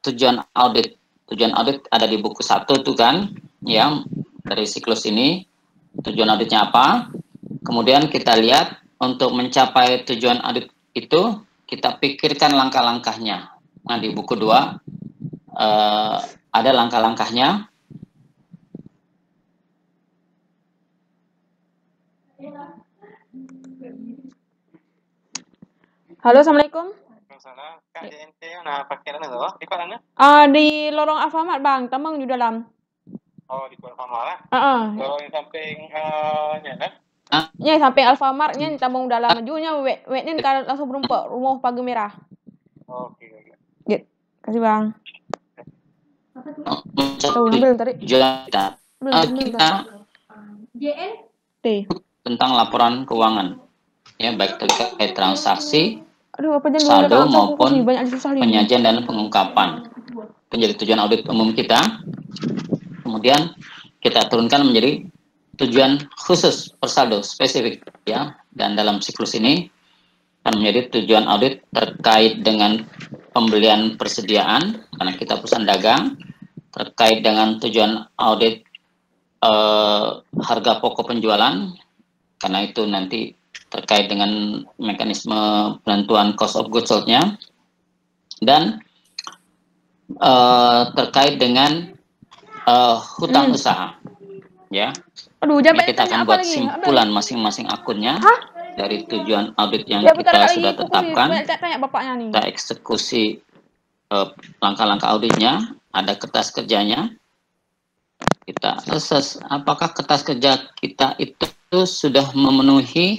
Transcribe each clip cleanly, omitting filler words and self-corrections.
tujuan audit. Tujuan audit ada di buku 1 tuh kan, ya, dari siklus ini. Tujuan auditnya apa? Kemudian kita lihat untuk mencapai tujuan audit itu, kita pikirkan langkah-langkahnya. Nah, di buku 2 ada langkah-langkahnya. Halo, Assalamualaikum. Kak JNT, nah pakaian itu di mana? Di lorong Alfamart, Bang. Tamang di dalam. Oh, di Alfamart. Kalau di samping nyana? Ya, samping Alfamartnya tamang dalam majunya wetnya kan langsung berumpa rumah pagar merah. Oke. Gitu. Kasih, Bang. Belum tadi. Kita T. tentang laporan keuangan, ya, baik terkait transaksi, Aduh, apa jangan saldo dulu, maupun banyak susah penyajian dan pengungkapan. Menjadi tujuan audit umum kita. Kemudian kita turunkan menjadi tujuan khusus per saldo spesifik, ya. Dan dalam siklus ini akan menjadi tujuan audit terkait dengan pembelian persediaan karena kita perusahaan dagang, terkait dengan tujuan audit harga pokok penjualan karena itu nanti terkait dengan mekanisme penentuan cost of goods sold-nya, dan terkait dengan hutang usaha, ya. Aduh, Ini kita akan buat simpulan masing-masing akunnya dari tujuan audit yang kita sudah tetapkan. Kita eksekusi langkah-langkah auditnya, ada kertas kerjanya. Kita assess apakah kertas kerja kita itu sudah memenuhi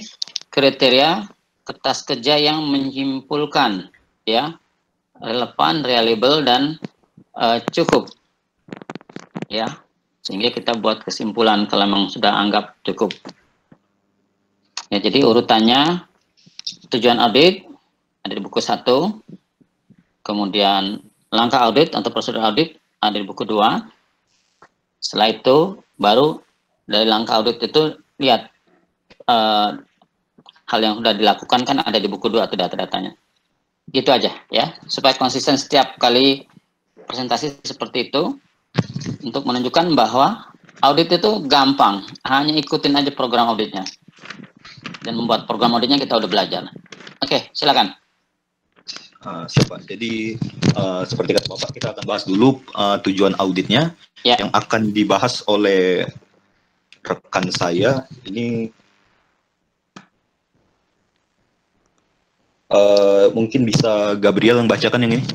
kriteria kertas kerja yang menyimpulkan, ya, relevan, reliable, dan cukup, ya, sehingga kita buat kesimpulan kalau memang sudah anggap cukup. Ya, jadi urutannya tujuan audit ada di buku 1, kemudian langkah audit atau prosedur audit ada di buku 2. Setelah itu baru dari langkah audit itu lihat hal yang sudah dilakukan kan ada di buku 2 atau data-datanya. Gitu aja, ya, supaya konsisten setiap kali presentasi seperti itu untuk menunjukkan bahwa audit itu gampang, hanya ikutin aja program auditnya. Dan membuat program auditnya kita udah belajar. Oke, silakan. Siapa? Jadi seperti kata Bapak, kita akan bahas dulu tujuan auditnya, ya, yang akan dibahas oleh rekan saya. Ini mungkin bisa Gabriel yang bacakan yang ini.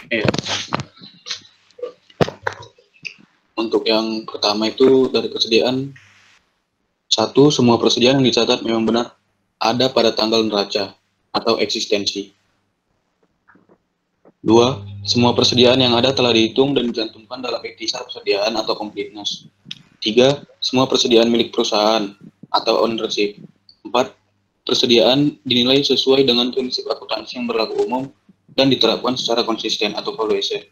Iya. Untuk yang pertama itu dari persediaan, 1, semua persediaan yang dicatat memang benar ada pada tanggal neraca atau eksistensi. 2, semua persediaan yang ada telah dihitung dan dicantumkan dalam iktisar persediaan atau completeness. 3, semua persediaan milik perusahaan atau ownership. 4, persediaan dinilai sesuai dengan prinsip akuntansi yang berlaku umum dan diterapkan secara konsisten atau valuation.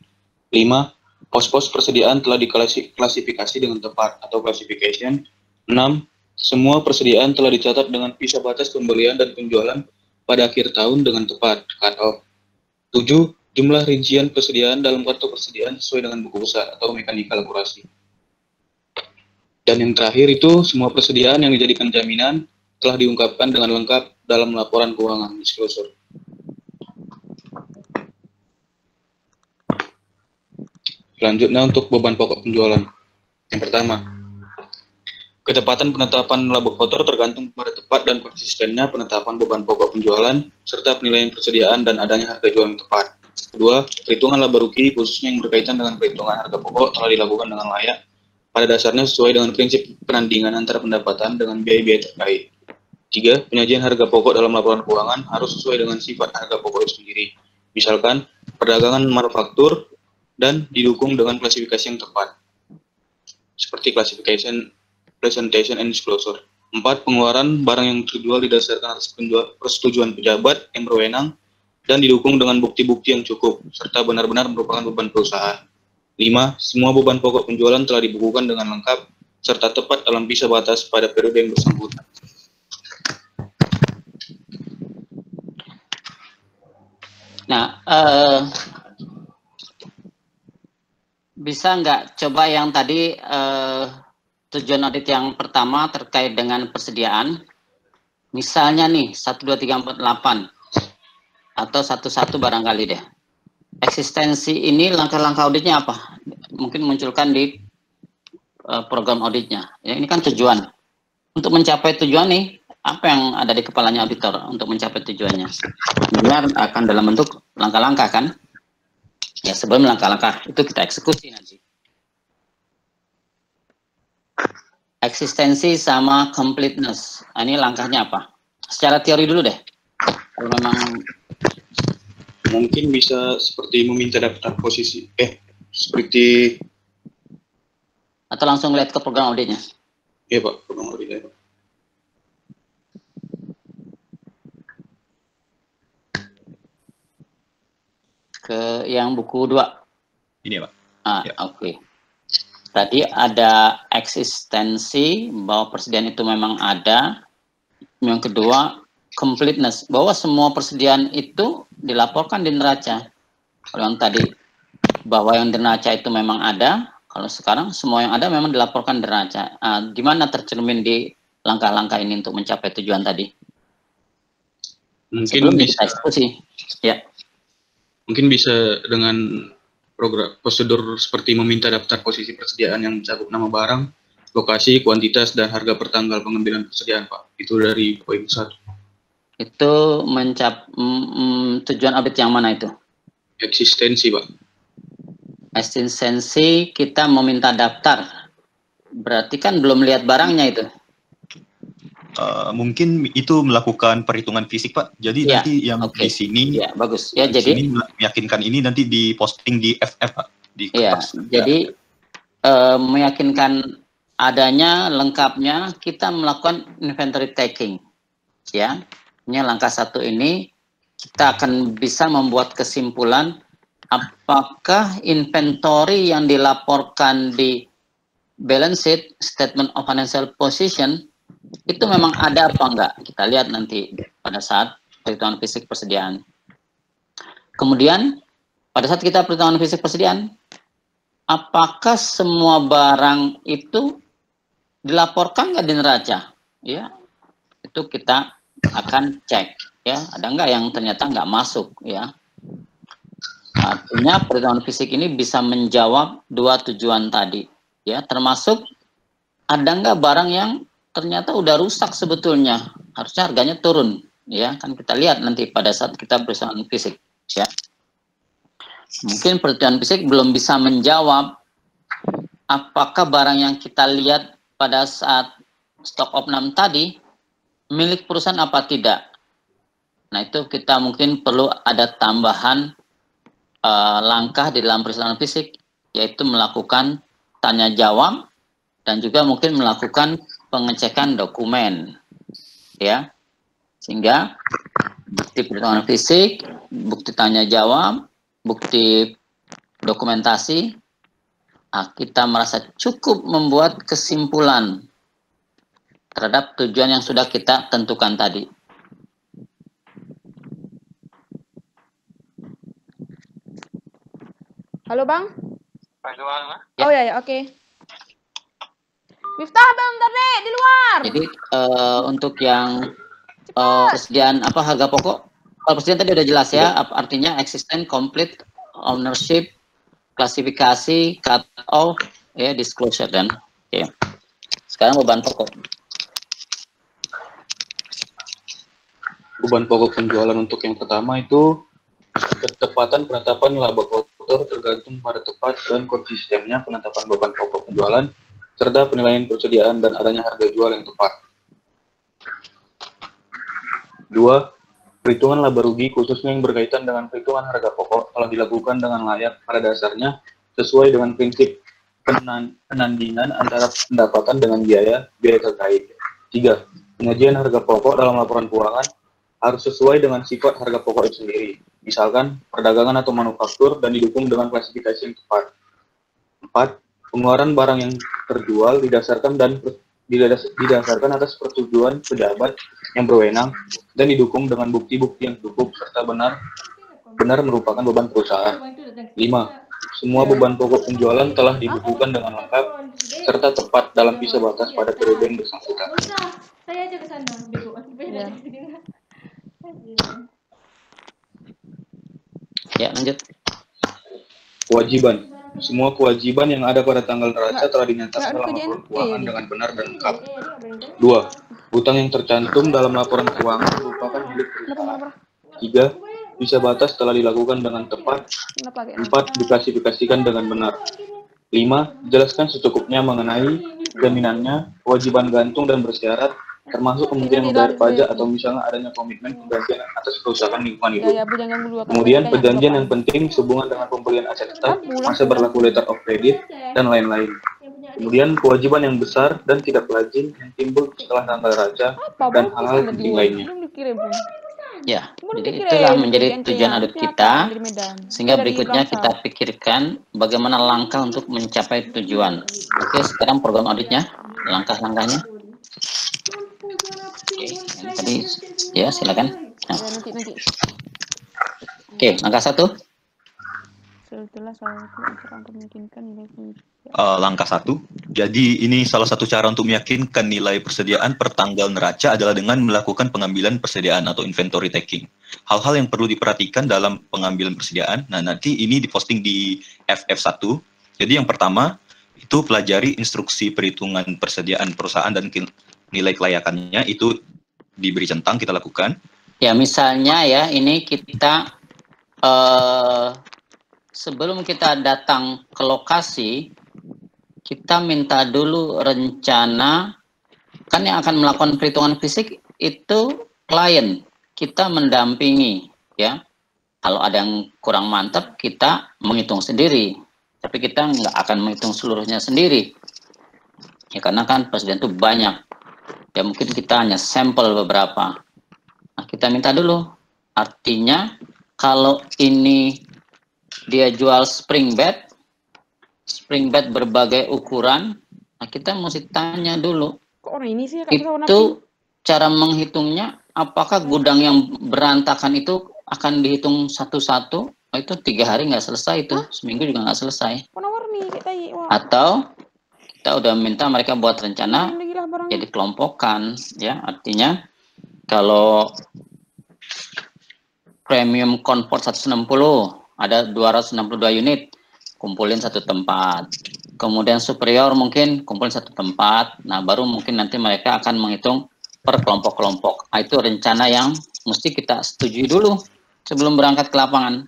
5, pos-pos persediaan telah diklasifikasi dengan tepat atau classification. 6, semua persediaan telah dicatat dengan visa batas pembelian dan penjualan pada akhir tahun dengan tepat, cut off. 7, jumlah rincian persediaan dalam kartu persediaan sesuai dengan buku besar atau mekanikal akurasi. Dan yang terakhir itu, semua persediaan yang dijadikan jaminan telah diungkapkan dengan lengkap dalam laporan keuangan disclosure. Selanjutnya untuk beban pokok penjualan. Yang pertama, ketepatan penetapan laba kotor tergantung pada tepat dan konsistennya penetapan beban pokok penjualan, serta penilaian persediaan dan adanya harga jual yang tepat. Kedua, perhitungan laba rugi khususnya yang berkaitan dengan perhitungan harga pokok telah dilakukan dengan layak, pada dasarnya sesuai dengan prinsip penandingan antara pendapatan dengan biaya-biaya terkait. 3, penyajian harga pokok dalam laporan keuangan harus sesuai dengan sifat harga pokok itu sendiri. Misalkan, perdagangan manufaktur dan didukung dengan klasifikasi yang tepat, seperti classification, presentation, and disclosure. 4, pengeluaran barang yang terjual didasarkan atas persetujuan pejabat yang berwenang dan didukung dengan bukti-bukti yang cukup, serta benar-benar merupakan beban perusahaan. 5, semua beban pokok penjualan telah dibukukan dengan lengkap, serta tepat dalam visa batas pada periode yang bersangkutan. Nah, bisa nggak coba yang tadi tujuan audit yang pertama terkait dengan persediaan, misalnya nih 1, 2, 3, 4, 8 atau 1 barangkali deh. Eksistensi ini langkah-langkah auditnya apa? Mungkin munculkan di program auditnya. Ya, ini kan tujuan. Untuk mencapai tujuan nih, apa yang ada di kepalanya auditor untuk mencapai tujuannya? Benar akan dalam bentuk langkah-langkah kan? Ya, sebelum langkah-langkah itu kita eksekusi nanti. Eksistensi sama completeness. Nah, ini langkahnya apa? Secara teori dulu deh. Kalau memang mungkin bisa seperti meminta daftar posisi, seperti, atau langsung lihat ke program auditnya. Iya Pak, program auditnya Pak. Ke yang buku 2. Ini ya Pak. Ya. Oke. Tadi ada eksistensi, bahwa persediaan itu memang ada. Yang kedua, completeness, bahwa semua persediaan itu dilaporkan di neraca. Kalau yang tadi, bahwa yang di neraca itu memang ada, kalau sekarang semua yang ada memang dilaporkan di neraca. Gimana tercermin di langkah-langkah ini untuk mencapai tujuan tadi? Mungkin sebelum bisa eksekusi. Ya. Mungkin bisa dengan prosedur seperti meminta daftar posisi persediaan yang mencakup nama barang, lokasi, kuantitas, dan harga per tanggal pengambilan persediaan, Pak. Itu dari poin 1. Itu tujuan audit yang mana itu? Eksistensi, Pak. Eksistensi kita meminta daftar. Berarti kan belum lihat barangnya itu. Mungkin itu melakukan perhitungan fisik, Pak. Jadi ya, nanti yang di sini, ya bagus. Ya, jadi sini meyakinkan ini nanti diposting di FF, Pak. Di kertas. Jadi meyakinkan adanya lengkapnya kita melakukan inventory taking. Ya, ini langkah 1 ini kita akan bisa membuat kesimpulan apakah inventory yang dilaporkan di balance sheet, statement of financial position, itu memang ada apa enggak? Kita lihat nanti pada saat perhitungan fisik persediaan. Kemudian pada saat kita perhitungan fisik persediaan, apakah semua barang itu dilaporkan nggak di neraca? Ya, itu kita akan cek. Ya, ada nggak yang ternyata nggak masuk? Ya, artinya perhitungan fisik ini bisa menjawab 2 tujuan tadi. Ya, termasuk ada nggak barang yang ternyata udah rusak sebetulnya, harusnya harganya turun, ya kan kita lihat nanti pada saat kita perhitungan fisik, ya. Mungkin perhitungan fisik belum bisa menjawab apakah barang yang kita lihat pada saat stock opnam tadi milik perusahaan apa tidak. Nah, itu kita mungkin perlu ada tambahan langkah di dalam perhitungan fisik, yaitu melakukan tanya jawab dan juga mungkin melakukan pengecekan dokumen, ya, sehingga bukti perhitungan fisik, bukti tanya jawab, bukti dokumentasi, kita merasa cukup membuat kesimpulan terhadap tujuan yang sudah kita tentukan tadi. Halo Bang? Ya. Oh ya, oke. Miftah, bentar deh, di luar. Jadi untuk yang persediaan apa harga pokok, kalau persediaan tadi udah jelas ya, artinya existent, complete, ownership, klasifikasi, cut off, ya, disclosure dan oke. Sekarang beban pokok. Beban pokok penjualan untuk yang pertama itu ketepatan penetapan laba kotor tergantung pada tepat dan konsistennya penetapan beban pokok penjualan serta penilaian persediaan dan adanya harga jual yang tepat. 2. Perhitungan laba rugi khususnya yang berkaitan dengan perhitungan harga pokok telah dilakukan dengan layak pada dasarnya sesuai dengan prinsip penandingan antara pendapatan dengan biaya terkait. 3. Penyajian harga pokok dalam laporan keuangan harus sesuai dengan sifat harga pokok itu sendiri, misalkan perdagangan atau manufaktur dan didukung dengan klasifikasi yang tepat. 4. Pengeluaran barang yang terjual didasarkan atas persetujuan pejabat yang berwenang dan didukung dengan bukti-bukti yang cukup serta benar benar merupakan beban perusahaan. 5. Semua beban pokok penjualan telah dibukukan dengan lengkap serta tepat dalam visa batas pada periode yang bersangkutan. Saya aja ke sana, bego. Ya, lanjut. Kewajiban. Semua kewajiban yang ada pada tanggal neraca telah dinyatakan dalam laporan keuangan dengan benar dan lengkap. 2. Hutang yang tercantum dalam laporan keuangan merupakan milik perusahaan. 3. Visa batas telah dilakukan dengan tepat. 4. Diklasifikasikan dengan benar. 5. Jelaskan secukupnya mengenai jaminannya, kewajiban gantung dan bersyarat, termasuk kemungkinan membayar pajak atau misalnya adanya komitmen penggantian atas kerusakan lingkungan hidup. Kemudian perjanjian yang penting sehubungan dengan pembelian aset tetap, masa berlaku letter of credit, dan lain-lain. Kemudian kewajiban yang besar dan tidak lazim yang timbul setelah tanggal neraca dan hal-hal penting lainnya. Ya, jadi itulah menjadi tujuan audit kita, sehingga berikutnya kita pikirkan bagaimana langkah untuk mencapai tujuan. Oke, sekarang program auditnya, langkah-langkahnya. Oke, tadi ya silakan. Nah. Oke, langkah 1. Langkah 1. Jadi ini salah satu cara untuk meyakinkan nilai persediaan per tanggal neraca adalah dengan melakukan pengambilan persediaan atau inventory taking. Hal-hal yang perlu diperhatikan dalam pengambilan persediaan. Nah, nanti ini diposting di FF1. Jadi yang pertama itu pelajari instruksi perhitungan persediaan perusahaan dan nilai kelayakannya, itu diberi centang, kita lakukan. Ya, misalnya ya, ini kita sebelum kita datang ke lokasi, kita minta dulu rencana, kan yang akan melakukan perhitungan fisik itu klien, kita mendampingi, ya. Kalau ada yang kurang mantap, kita menghitung sendiri, tapi kita nggak akan menghitung seluruhnya sendiri, ya karena kan persediaan itu banyak. Ya mungkin kita hanya sampel beberapa. Nah, kita minta dulu. Artinya kalau ini dia jual spring bed berbagai ukuran, nah kita mesti tanya dulu. Kok orang ini sih, itu cara menghitungnya, apakah gudang yang berantakan itu akan dihitung satu-satu? Oh, itu 3 hari nggak selesai itu, seminggu juga nggak selesai. Atau kita udah minta mereka buat rencana, jadi kelompokan, ya artinya kalau premium comfort 160 ada 262 unit, kumpulin satu tempat. Kemudian superior mungkin kumpulin satu tempat. Nah baru mungkin nanti mereka akan menghitung per kelompok-kelompok. Nah, itu rencana yang mesti kita setujui dulu sebelum berangkat ke lapangan.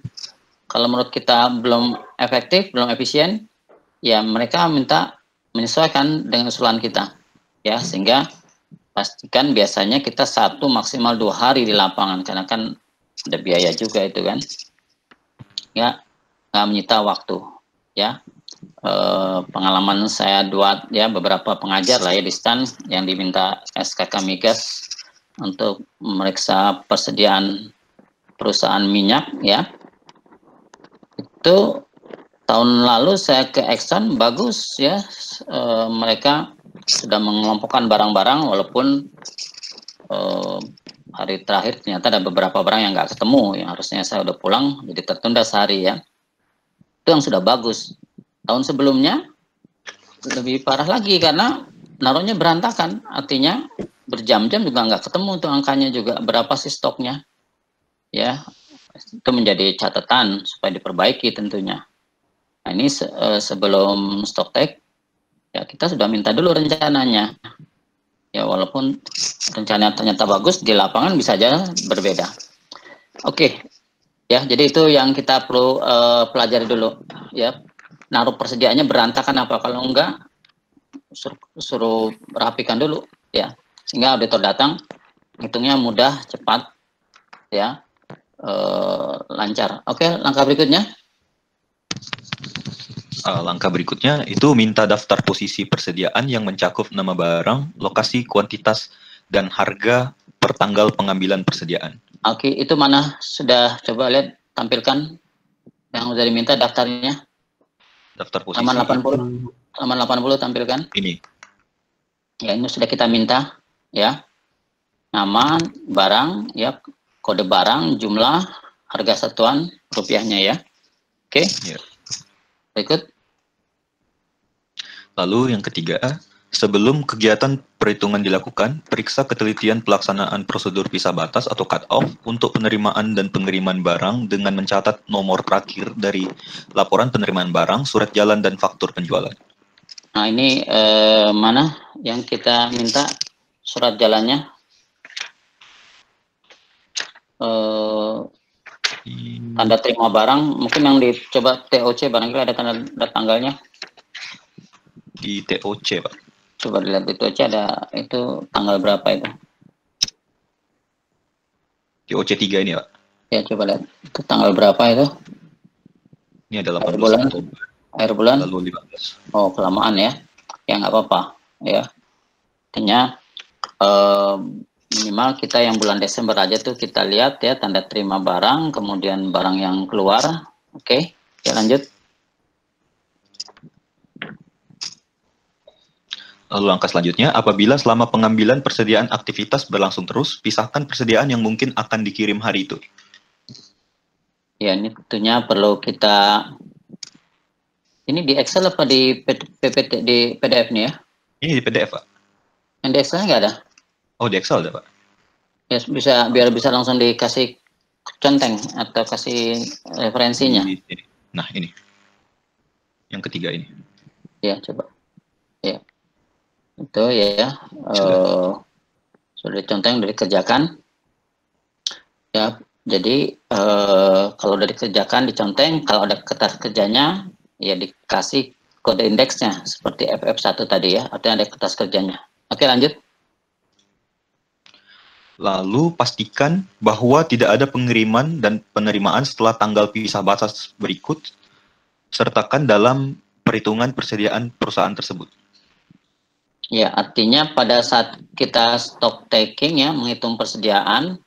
Kalau menurut kita belum efektif, belum efisien, ya mereka minta menyesuaikan dengan usulan kita, ya sehingga pastikan biasanya kita 1 maksimal 2 hari di lapangan, karena kan ada biaya juga itu kan, ya nggak menyita waktu, ya. Pengalaman saya beberapa pengajar lah ya di STAN yang diminta SKK Migas untuk memeriksa persediaan perusahaan minyak, ya itu tahun lalu saya ke Exxon, bagus ya, mereka sudah mengelompokkan barang-barang walaupun hari terakhir ternyata ada beberapa barang yang nggak ketemu, yang harusnya saya udah pulang jadi tertunda sehari ya. Itu yang sudah bagus. Tahun sebelumnya lebih parah lagi karena naruhnya berantakan, artinya berjam-jam juga nggak ketemu tuh angkanya juga, berapa sih stoknya. Ya, itu menjadi catatan supaya diperbaiki tentunya. Nah, ini sebelum stock take, ya kita sudah minta dulu rencananya. Ya walaupun rencananya ternyata bagus, di lapangan bisa aja berbeda. Oke, ya jadi itu yang kita perlu pelajari dulu. Ya, naruh persediaannya berantakan apa, kalau enggak suruh rapikan dulu, ya sehingga auditor datang, hitungnya mudah, cepat, ya lancar. Oke, langkah berikutnya. Langkah berikutnya itu minta daftar posisi persediaan yang mencakup nama barang, lokasi, kuantitas, dan harga per tanggal pengambilan persediaan. Oke, itu mana sudah, coba lihat, tampilkan yang sudah diminta daftarnya. Daftar posisi. Halaman 80 tampilkan. Ini. Ya, ini sudah kita minta, ya. Nama, barang, ya, kode barang, jumlah, harga satuan rupiahnya ya. Oke. Ya. Berikut. Lalu yang ketiga, sebelum kegiatan perhitungan dilakukan, periksa ketelitian pelaksanaan prosedur pisah batas atau cut-off untuk penerimaan dan pengiriman barang dengan mencatat nomor terakhir dari laporan penerimaan barang, surat jalan, dan faktur penjualan. Nah, ini mana yang kita minta surat jalannya? Tanda terima barang, mungkin yang dicoba TOC, barangkali ada tanda tanggalnya. Di TOC, Pak. Coba dilihat di TOC ada itu tanggal berapa itu? TOC 3 ini, Pak. Ya, coba lihat. Itu tanggal berapa itu? Ini adalah akhir bulan. Akhir bulan? Lalu 15. Oh, kelamaan ya. Ya, nggak apa-apa. Ya. Artinya, minimal kita yang bulan Desember aja tuh kita lihat ya, tanda terima barang, kemudian barang yang keluar. Oke, ya lanjut. Lalu langkah selanjutnya, apabila selama pengambilan persediaan aktivitas berlangsung terus, pisahkan persediaan yang mungkin akan dikirim hari itu. Ya, ini tentunya perlu kita, ini di Excel apa di PPT, di PDF nih ya? Ini di PDF, Pak. Yang di Excel nggak ada? Oh, di Excel ada, Pak. Ya, bisa, biar bisa langsung dikasih conteng atau kasih referensinya. Nah, ini. Yang ketiga ini. Ya, coba. Ya. Itu ya, sudah diconteng, sudah dikerjakan. Ya, jadi kalau udah dikerjakan, diconteng, kalau ada kertas kerjanya, ya dikasih kode indeksnya, seperti FF1 tadi ya, artinya ada kertas kerjanya. Oke, lanjut. Lalu pastikan bahwa tidak ada pengiriman dan penerimaan setelah tanggal pisah batas berikut, sertakan dalam perhitungan persediaan perusahaan tersebut. Ya, artinya pada saat kita stock taking ya, menghitung persediaan,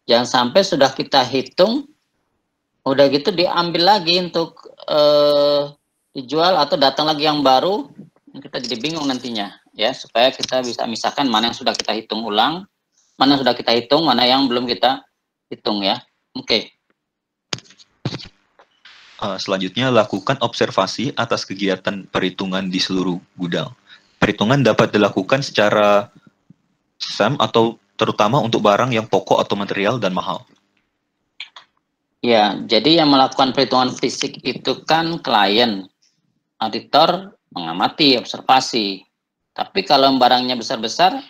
jangan sampai sudah kita hitung, udah gitu diambil lagi untuk dijual atau datang lagi yang baru, kita jadi bingung nantinya ya, supaya kita bisa misahkan mana yang sudah kita hitung ulang, mana yang sudah kita hitung, mana yang belum kita hitung ya. Oke. Selanjutnya, lakukan observasi atas kegiatan perhitungan di seluruh gudang. Perhitungan dapat dilakukan secara SAM atau terutama untuk barang yang pokok atau material dan mahal. Ya, jadi yang melakukan perhitungan fisik itu kan klien. Auditor mengamati, observasi. Tapi kalau barangnya besar-besar,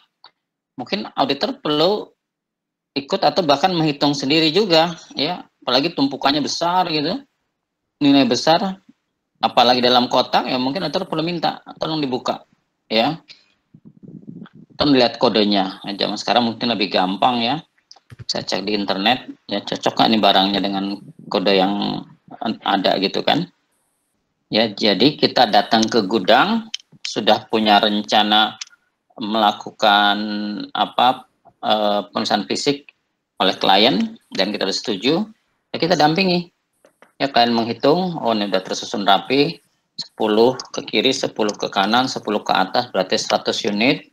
mungkin auditor perlu ikut atau bahkan menghitung sendiri juga, ya. Apalagi tumpukannya besar gitu, nilai besar, apalagi dalam kotak, ya mungkin auditor perlu minta, tolong dibuka. Ya, kita lihat kodenya. Nah, zaman sekarang mungkin lebih gampang ya. Saya cek di internet, ya cocok nggak nih barangnya dengan kode yang ada gitu kan? Ya, jadi kita datang ke gudang, sudah punya rencana melakukan pemeriksaan fisik oleh klien dan kita sudah setuju, ya kita dampingi. Ya, klien menghitung, oh ini sudah tersusun rapi. 10 ke kiri, 10 ke kanan, 10 ke atas, berarti 100 unit.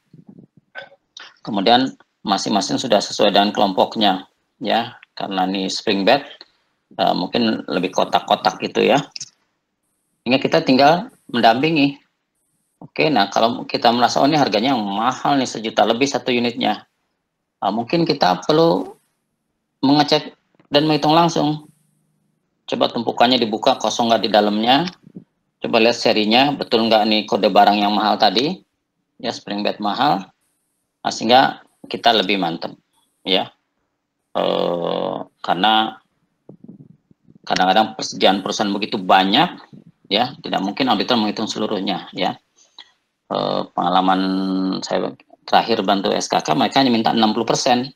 Kemudian masing-masing sudah sesuai dengan kelompoknya, ya. Karena ini spring bed, mungkin lebih kotak-kotak gitu ya. Hingga kita tinggal mendampingi. Oke, nah kalau kita merasa, oh ini harganya mahal nih, 1 juta lebih 1 unitnya. Mungkin kita perlu mengecek dan menghitung langsung. Coba tumpukannya dibuka, kosong nggak di dalamnya. Coba lihat serinya, betul nggak nih kode barang yang mahal tadi, ya spring bed mahal, sehingga kita lebih mantap, ya. Karena kadang-kadang persediaan perusahaan begitu banyak, ya, tidak mungkin auditor menghitung seluruhnya, ya. Pengalaman saya terakhir bantu SKK, mereka hanya minta 60%.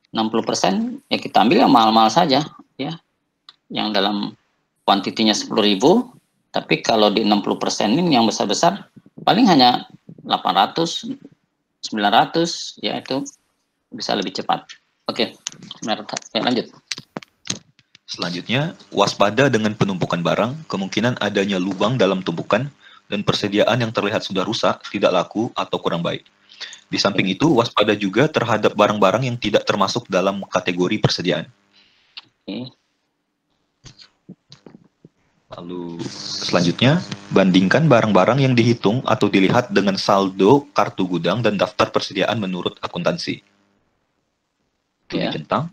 60% ya kita ambil yang mahal-mahal saja, ya, yang dalam kuantitinya 10.000. Tapi kalau di 60% ini yang besar-besar, paling hanya 800, 900, ya itu bisa lebih cepat. Oke, lanjut. Selanjutnya, waspada dengan penumpukan barang, kemungkinan adanya lubang dalam tumpukan, dan persediaan yang terlihat sudah rusak, tidak laku, atau kurang baik. Di samping itu, waspada juga terhadap barang-barang yang tidak termasuk dalam kategori persediaan. Oke. Lalu selanjutnya, bandingkan barang-barang yang dihitung atau dilihat dengan saldo kartu gudang dan daftar persediaan menurut akuntansi. Itu dicentang.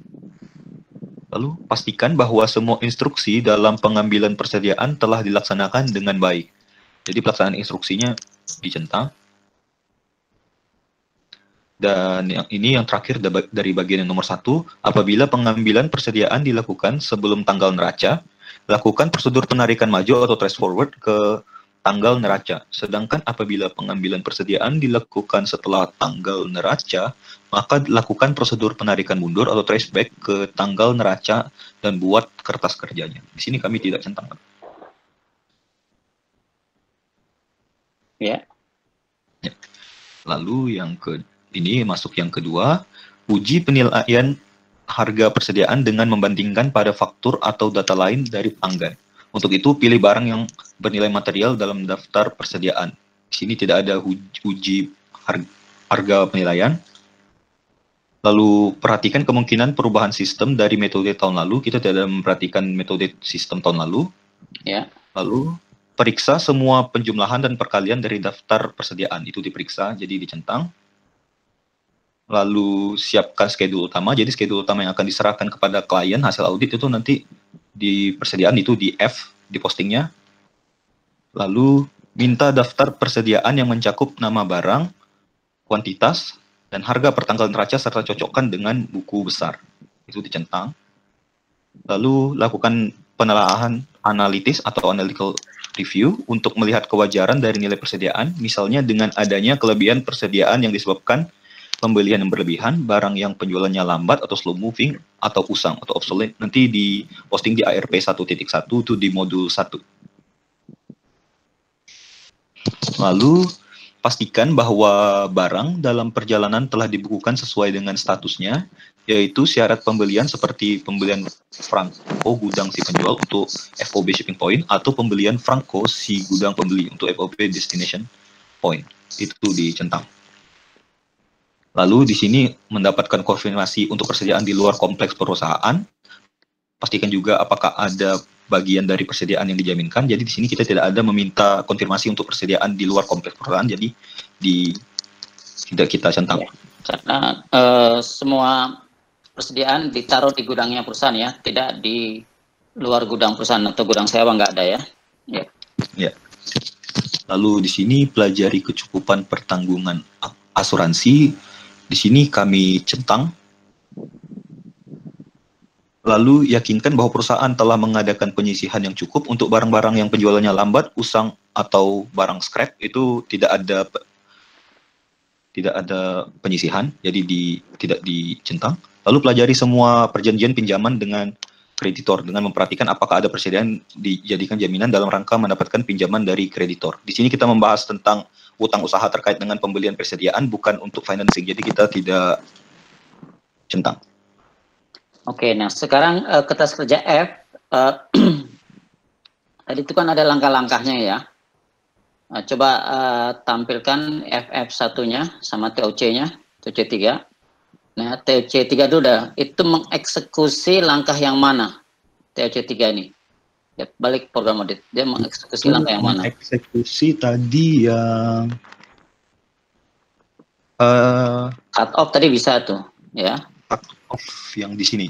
Lalu pastikan bahwa semua instruksi dalam pengambilan persediaan telah dilaksanakan dengan baik. Jadi pelaksanaan instruksinya dicentang. Dan yang terakhir dari bagian yang nomor 1, apabila pengambilan persediaan dilakukan sebelum tanggal neraca, lakukan prosedur penarikan maju atau trace forward ke tanggal neraca. Sedangkan apabila pengambilan persediaan dilakukan setelah tanggal neraca, maka lakukan prosedur penarikan mundur atau trace back ke tanggal neraca dan buat kertas kerjanya. Di sini kami tidak centang. Ya. Lalu ini masuk yang kedua, uji penilaian harga persediaan dengan membandingkan pada faktur atau data lain dari pelanggan. Untuk itu, pilih barang yang bernilai material dalam daftar persediaan. Di sini tidak ada uji harga penilaian. Lalu, perhatikan kemungkinan perubahan sistem dari metode tahun lalu. Kita tidak memperhatikan metode sistem tahun lalu. Ya. Lalu, periksa semua penjumlahan dan perkalian dari daftar persediaan. Itu diperiksa, jadi dicentang. Lalu siapkan schedule utama. Jadi schedule utama yang akan diserahkan kepada klien hasil audit itu nanti di persediaan itu di F di postingnya. Lalu minta daftar persediaan yang mencakup nama barang, kuantitas, dan harga per tanggal neraca serta cocokkan dengan buku besar. Itu dicentang. Lalu lakukan penelaahan analitis atau analytical review untuk melihat kewajaran dari nilai persediaan, misalnya dengan adanya kelebihan persediaan yang disebabkan pembelian yang berlebihan, barang yang penjualannya lambat atau slow moving, atau usang atau obsolete. Nanti di posting di ARP 1.1 itu di modul 1. Lalu pastikan bahwa barang dalam perjalanan telah dibukukan sesuai dengan statusnya, yaitu syarat pembelian seperti pembelian franko gudang si penjual untuk FOB shipping point atau pembelian franko si gudang pembeli untuk FOB destination point. Itu dicentang. Lalu di sini mendapatkan konfirmasi untuk persediaan di luar kompleks perusahaan. Pastikan juga apakah ada bagian dari persediaan yang dijaminkan. Jadi di sini kita tidak ada meminta konfirmasi untuk persediaan di luar kompleks perusahaan. Jadi tidak kita centang. Ya, karena semua persediaan ditaruh di gudangnya perusahaan ya, tidak di luar gudang perusahaan atau gudang sewa, nggak ada ya. Ya. Ya. Lalu di sini pelajari kecukupan pertanggungan asuransi. Di sini kami centang. Lalu yakinkan bahwa perusahaan telah mengadakan penyisihan yang cukup untuk barang-barang yang penjualannya lambat, usang, atau barang scrap. Itu tidak ada penyisihan, jadi tidak dicentang. Lalu pelajari semua perjanjian pinjaman dengan kreditor dengan memperhatikan apakah ada persediaan dijadikan jaminan dalam rangka mendapatkan pinjaman dari kreditor. Di sini kita membahas tentang utang usaha terkait dengan pembelian persediaan, bukan untuk financing. Jadi kita tidak centang. Oke, nah sekarang kertas kerja F. Tadi itu kan ada langkah-langkahnya ya. Coba tampilkan FF1-nya sama TOC-nya, TOC3. Nah, TOC3 dulu dah. Itu mengeksekusi langkah yang mana? TOC3 ini. Ya, balik program audit. Dia mengeksekusi langkah yang mana? Eksekusi tadi yang cut off tadi bisa tuh, ya. Cut off yang di sini.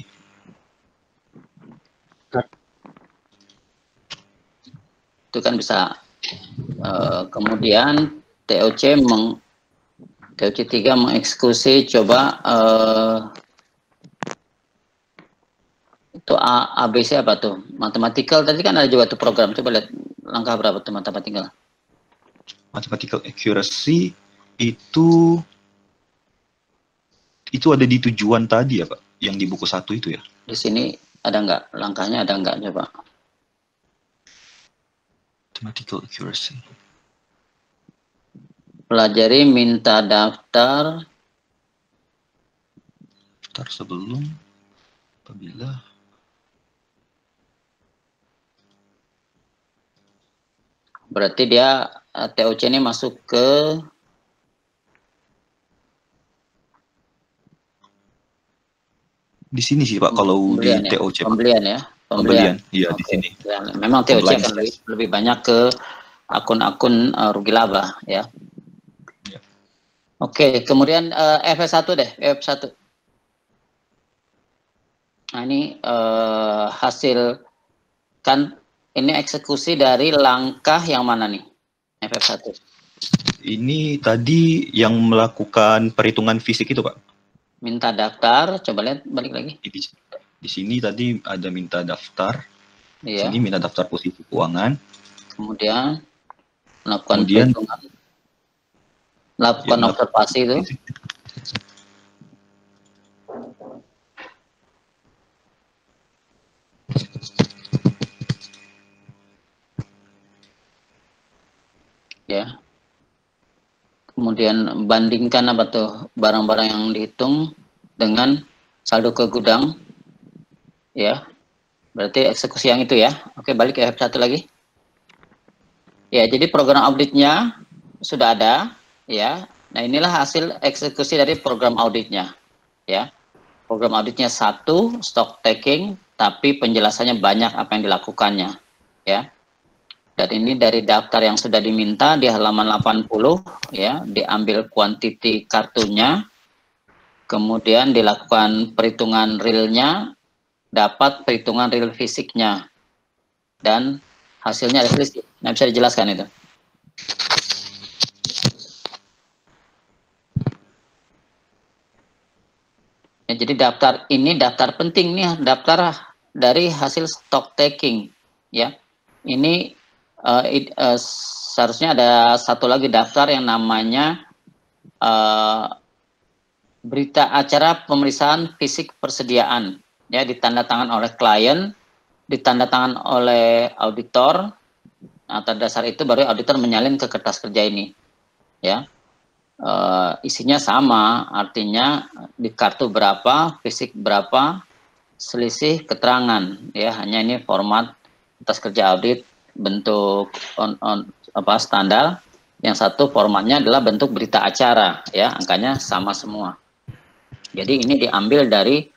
Itu kan bisa. Kemudian TOC3 mengeksekusi, coba itu ABC apa tuh? Mathematical tadi kan ada juga tuh program. Coba lihat langkah berapa tuh mathematical. Mathematical accuracy itu ada di tujuan tadi ya Pak, yang di buku 1 itu ya. Di sini ada nggak langkahnya, ada nggak, coba. Mathematical accuracy. Pelajari minta daftar sebelum apabila berarti dia TOC ini masuk ke di sini sih Pak, kalau di ya? TOC. Pembelian ya. Pembelian. Iya, di sini. Ya, memang TOC akan lebih banyak ke akun-akun rugi laba ya. Oke, kemudian FS1 deh, FS1. Nah, ini hasil kan ini eksekusi dari langkah yang mana nih? FF1. Ini tadi yang melakukan perhitungan fisik itu, Pak. Minta daftar, coba lihat balik lagi. Di sini tadi ada minta daftar. Iya. Sini minta daftar posisi keuangan. Kemudian melakukan perhitungan. Lakukan observasi itu. Ya. Kemudian bandingkan apa tuh barang-barang yang dihitung dengan saldo ke gudang. Ya. Berarti eksekusi yang itu ya. Oke, balik ke F1 lagi. Ya, jadi program auditnya sudah ada ya. Nah, inilah hasil eksekusi dari program auditnya ya. Program auditnya 1 stock taking, tapi penjelasannya banyak apa yang dilakukannya ya. Dan ini dari daftar yang sudah diminta di halaman 80 ya, diambil kuantiti kartunya, kemudian dilakukan perhitungan realnya, dapat perhitungan real fisiknya, dan hasilnya ada selisih. Nah, bisa dijelaskan itu? Ya, jadi daftar ini daftar penting nih, daftar dari hasil stock taking ya. Ini seharusnya ada satu lagi daftar yang namanya berita acara pemeriksaan fisik persediaan ya, ditandatangan oleh klien, ditandatangan oleh auditor. Atas dasar itu baru auditor menyalin ke kertas kerja ini ya. Isinya sama, artinya di kartu berapa, fisik berapa, selisih keterangan ya. Hanya ini format kertas kerja audit bentuk standar, yang satu formatnya adalah bentuk berita acara ya, angkanya sama semua. Jadi ini diambil dari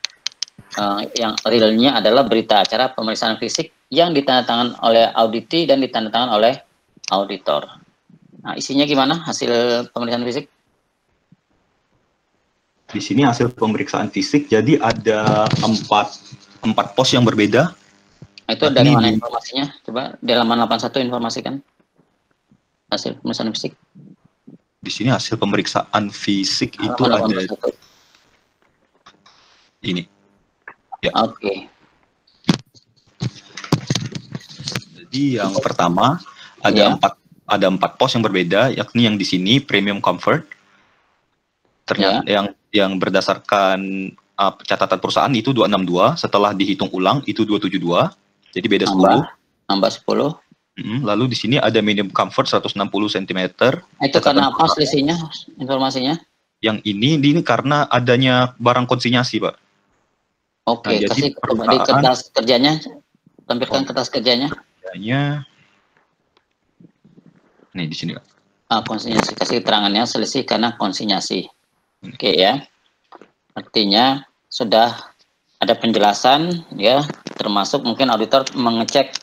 yang realnya adalah berita acara pemeriksaan fisik yang ditandatangan oleh auditi dan ditandatangan oleh auditor. Nah, isinya gimana hasil pemeriksaan fisik? Di sini hasil pemeriksaan fisik, jadi ada empat pos yang berbeda. Itu dari mana informasinya? Coba di halaman 81 informasikan hasil pemeriksaan fisik. Di sini hasil pemeriksaan fisik itu ada ini. Ya. Oke. Jadi yang pertama ada empat pos yang berbeda, yakni yang di sini premium comfort. Ternyata yang berdasarkan catatan perusahaan itu 262, setelah dihitung ulang itu 272. Jadi beda 10. Nambah 10. Lalu di sini ada medium comfort 160 cm. Itu karena apa selisihnya informasinya? Yang ini karena adanya barang konsinyasi, Pak. Oke, nah, kasih di kertas kerjanya, tampilkan kertas kerjanya. Nih di sini, Pak. Konsinyasi, kasih keterangannya selisih karena konsinyasi. Oke ya. Artinya sudah ada penjelasan ya, termasuk mungkin auditor mengecek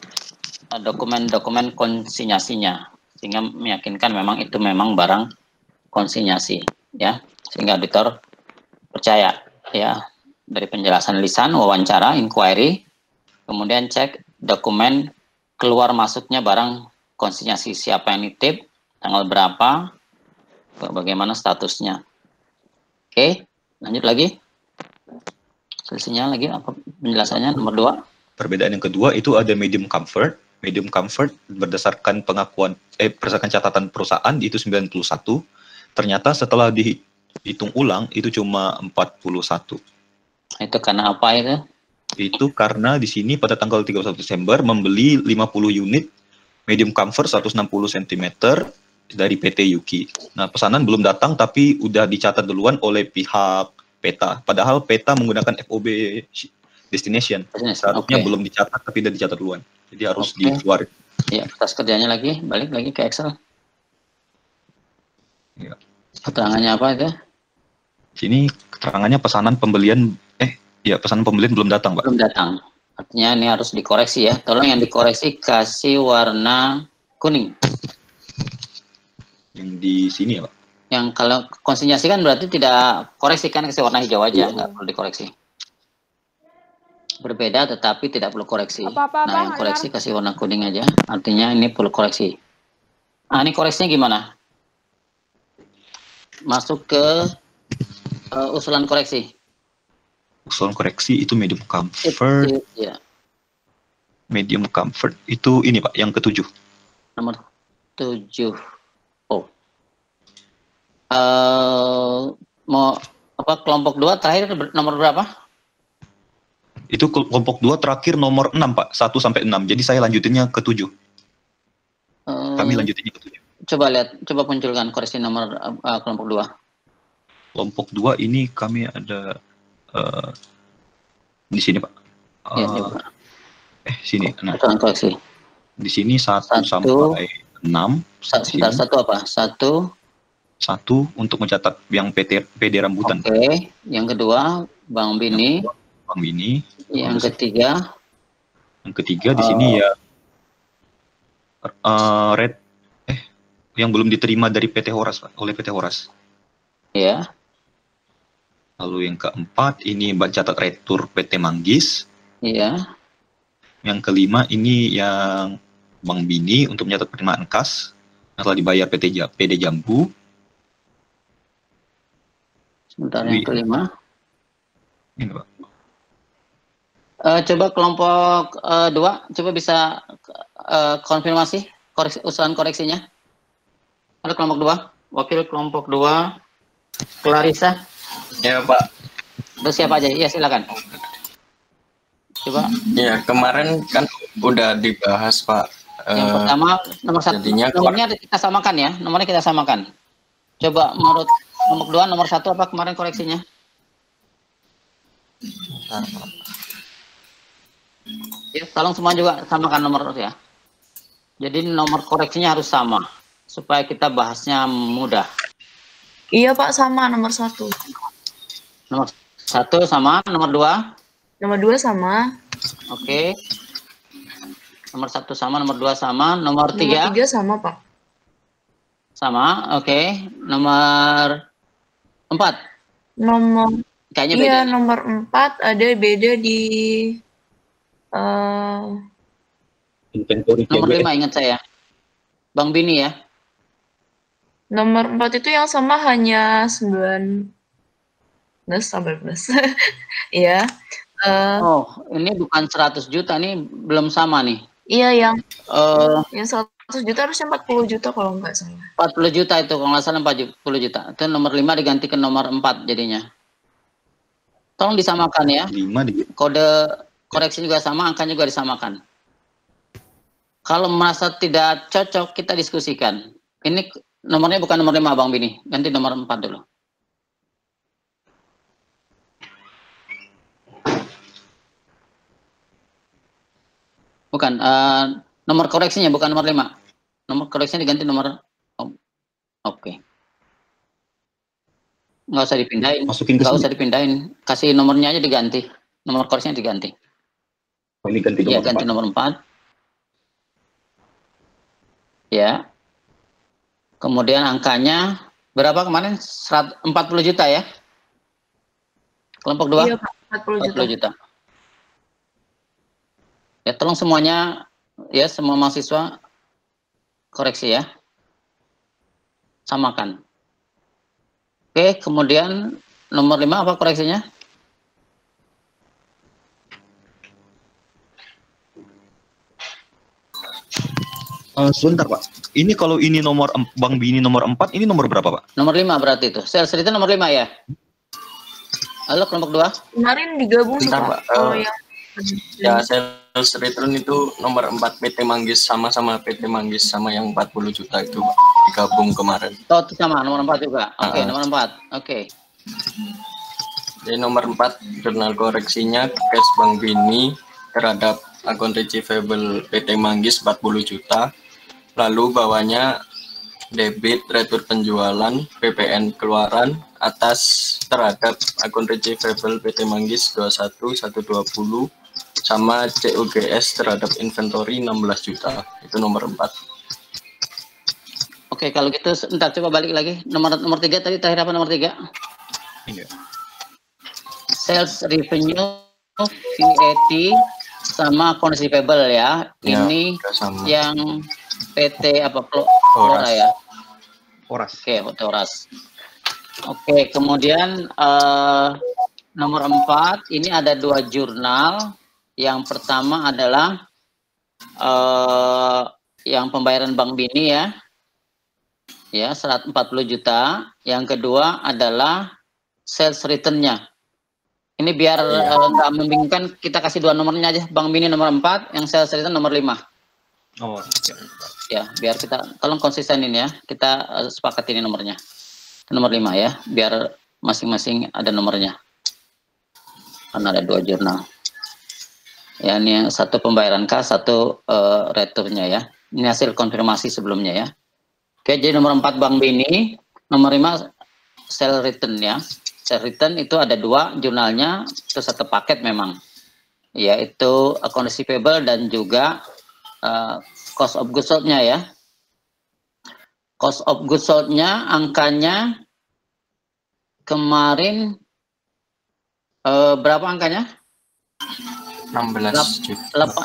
dokumen-dokumen konsinyasinya sehingga meyakinkan memang itu memang barang konsinyasi ya, sehingga auditor percaya ya. Dari penjelasan lisan, wawancara, inquiry, kemudian cek dokumen keluar masuknya barang konsinyasi, siapa yang nitip, tanggal berapa, bagaimana statusnya. Oke, lanjut lagi. Selisihnya lagi apa penjelasannya nomor 2? Perbedaan yang kedua itu ada medium comfort. Medium comfort berdasarkan berdasarkan catatan perusahaan itu 91. Ternyata setelah dihitung ulang itu cuma 41. Itu karena apa itu? Itu karena di sini pada tanggal 31 Desember membeli 50 unit medium comfort 160 cm dari PT Yuki. Nah, pesanan belum datang tapi udah dicatat duluan oleh pihak PETA. Padahal PETA menggunakan FOB destination. Seharusnya belum dicatat tapi udah dicatat duluan. Jadi harus dikeluarin. Ya, kertas kerjanya balik lagi ke Excel. Ya. Keterangannya apa itu? Sini keterangannya pesanan pembelian belum datang, Pak. Belum datang. Artinya ini harus dikoreksi ya. Tolong yang dikoreksi kasih warna kuning. Yang di sini ya Pak? Yang kalau konsinyasi kan berarti tidak koreksi kan, kasih warna hijau aja, nggak perlu dikoreksi. Berbeda tetapi tidak perlu koreksi. Nah yang koreksi kasih warna kuning aja. Artinya ini perlu koreksi. Nah ini koreksinya gimana? Masuk ke usulan koreksi. Usulan koreksi itu medium comfort. Ya. Medium comfort itu ini Pak, yang ke-7. Nomor 7. Oh. Mau apa kelompok 2 terakhir nomor berapa? Itu kelompok 2 terakhir nomor 6 Pak, 1 sampai 6. Jadi saya lanjutinnya ke-7. Kami lanjutinnya ke-7. Coba lihat, coba munculkan koreksi nomor kelompok 2. Kelompok 2 ini kami ada di sini Pak. Sini. Nah. Koreksi. Di sini 1 sampai 6. Sebentar, 1 apa? 1 untuk mencatat yang PD rambutan. Oke. Yang kedua, Bang Bini. Bang Bini. Yang ketiga. Yang ketiga di sini ya red yang belum diterima dari PT Horas Pak, oleh PT Horas. Ya. Lalu yang keempat ini catat retur PT Manggis. Iya. Yang kelima ini yang Bang Bini untuk mencatat penerimaan kas setelah dibayar PD Jambu. Sebentar yang kelima. Ini Pak. Coba kelompok 2, coba bisa konfirmasi usulan koreksinya. Halo kelompok 2, wakil kelompok 2, Clarissa. Ya Pak. Terus siapa aja? Ya silakan. Coba. Ya kemarin kan udah dibahas Pak. Yang pertama nomor 1. Nomornya kita samakan ya. Nomornya kita samakan. Coba menurut kelompok 2 nomor 1 apa kemarin koreksinya? Ya, tolong semua juga samakan nomor ya. Jadi nomor koreksinya harus sama supaya kita bahasnya mudah. Iya Pak, sama nomor 1. Nomor 1 sama, nomor 2? Nomor 2 sama. Oke. Nomor 1 sama, nomor 2 sama, nomor 3? Nomor 3 sama Pak. Sama, oke. Nomor 4? Kayaknya beda. Iya, nomor 4 ada beda di inventory. Nomor 5 ingat saya. Bang Bini ya. Nomor 4 itu yang sama hanya 19 Iya. Oh, ini bukan 100 juta nih, belum sama nih. Iya, yang 100 juta harusnya 40 juta kalau nggak salah. 40 juta itu, kalau nggak salah 40 juta. Itu nomor 5 diganti ke nomor 4 jadinya. Tolong disamakan ya. 5 Kode koreksi juga sama, angkanya juga disamakan. Kalau merasa tidak cocok, kita diskusikan. Ini nomornya bukan nomor 5 Bang Bini, ganti nomor 4 dulu. Bukan, nomor koreksinya bukan nomor 5. Nomor koreksinya diganti nomor... Oke. Nggak usah dipindahin. Nggak usah dipindahin. Kasih nomornya aja diganti. Nomor koreksinya diganti. Oh, ini ganti nomor 4. Ganti nomor 4. Ya. Kemudian angkanya berapa kemarin? 40 juta ya? Kelompok 2? Iya, 40 juta. Ya, tolong semuanya, ya semua mahasiswa koreksi ya. Samakan. Oke, kemudian nomor 5 apa koreksinya? Sebentar Pak. Ini kalau ini nomor Bang Bini nomor 4, ini nomor berapa Pak? Nomor 5 berarti itu. Sales itu nomor 5 ya? Halo kelompok 2? Kemarin digabung sih Pak. Ya, sales return itu nomor 4 PT Manggis sama-sama PT Manggis sama yang 40 juta itu digabung kemarin. Oh, itu sama nomor 4 juga. Oke, nomor 4. Oke. Jadi nomor 4 jurnal koreksinya cash Bang Bini terhadap akun receivable PT Manggis 40 juta. Lalu bawahnya debit retur penjualan PPN keluaran atas terhadap akun receivable PT Manggis 21 120 sama COGS terhadap inventory 16 juta. Itu nomor 4. Oke, kalau gitu entar coba balik lagi. Nomor 3 tadi terakhir apa nomor 3? Iya. Sales revenue, VAT sama accounts receivable ya. Ini yang PT apa Flora ya? Oras. Oke, Oras. Oke, kemudian nomor 4 ini ada 2 jurnal. Yang pertama adalah yang pembayaran Bank Bini ya. Ya, 140 juta. Yang kedua adalah sales return-nya. Ini biar nggak membingungkan, kita kasih 2 nomornya aja. Bank Bini nomor 4, yang sales return nomor 5. Oh, ya, biar kita tolong konsistenin ya. Kita sepakat ini nomornya. Nomor 5 ya, biar masing-masing ada nomornya. Karena ada 2 jurnal. Ya, ini yang satu pembayaran kas, satu return-nya ya. Ini hasil konfirmasi sebelumnya ya. Oke, jadi nomor 4 Bank Bini, nomor 5 sales return ya. Sales return itu ada 2 jurnalnya, itu satu paket memang. Yaitu accounts receivable dan juga cost of goods sold-nya ya. Cost of goods sold-nya angkanya kemarin berapa angkanya? 16 juta. 84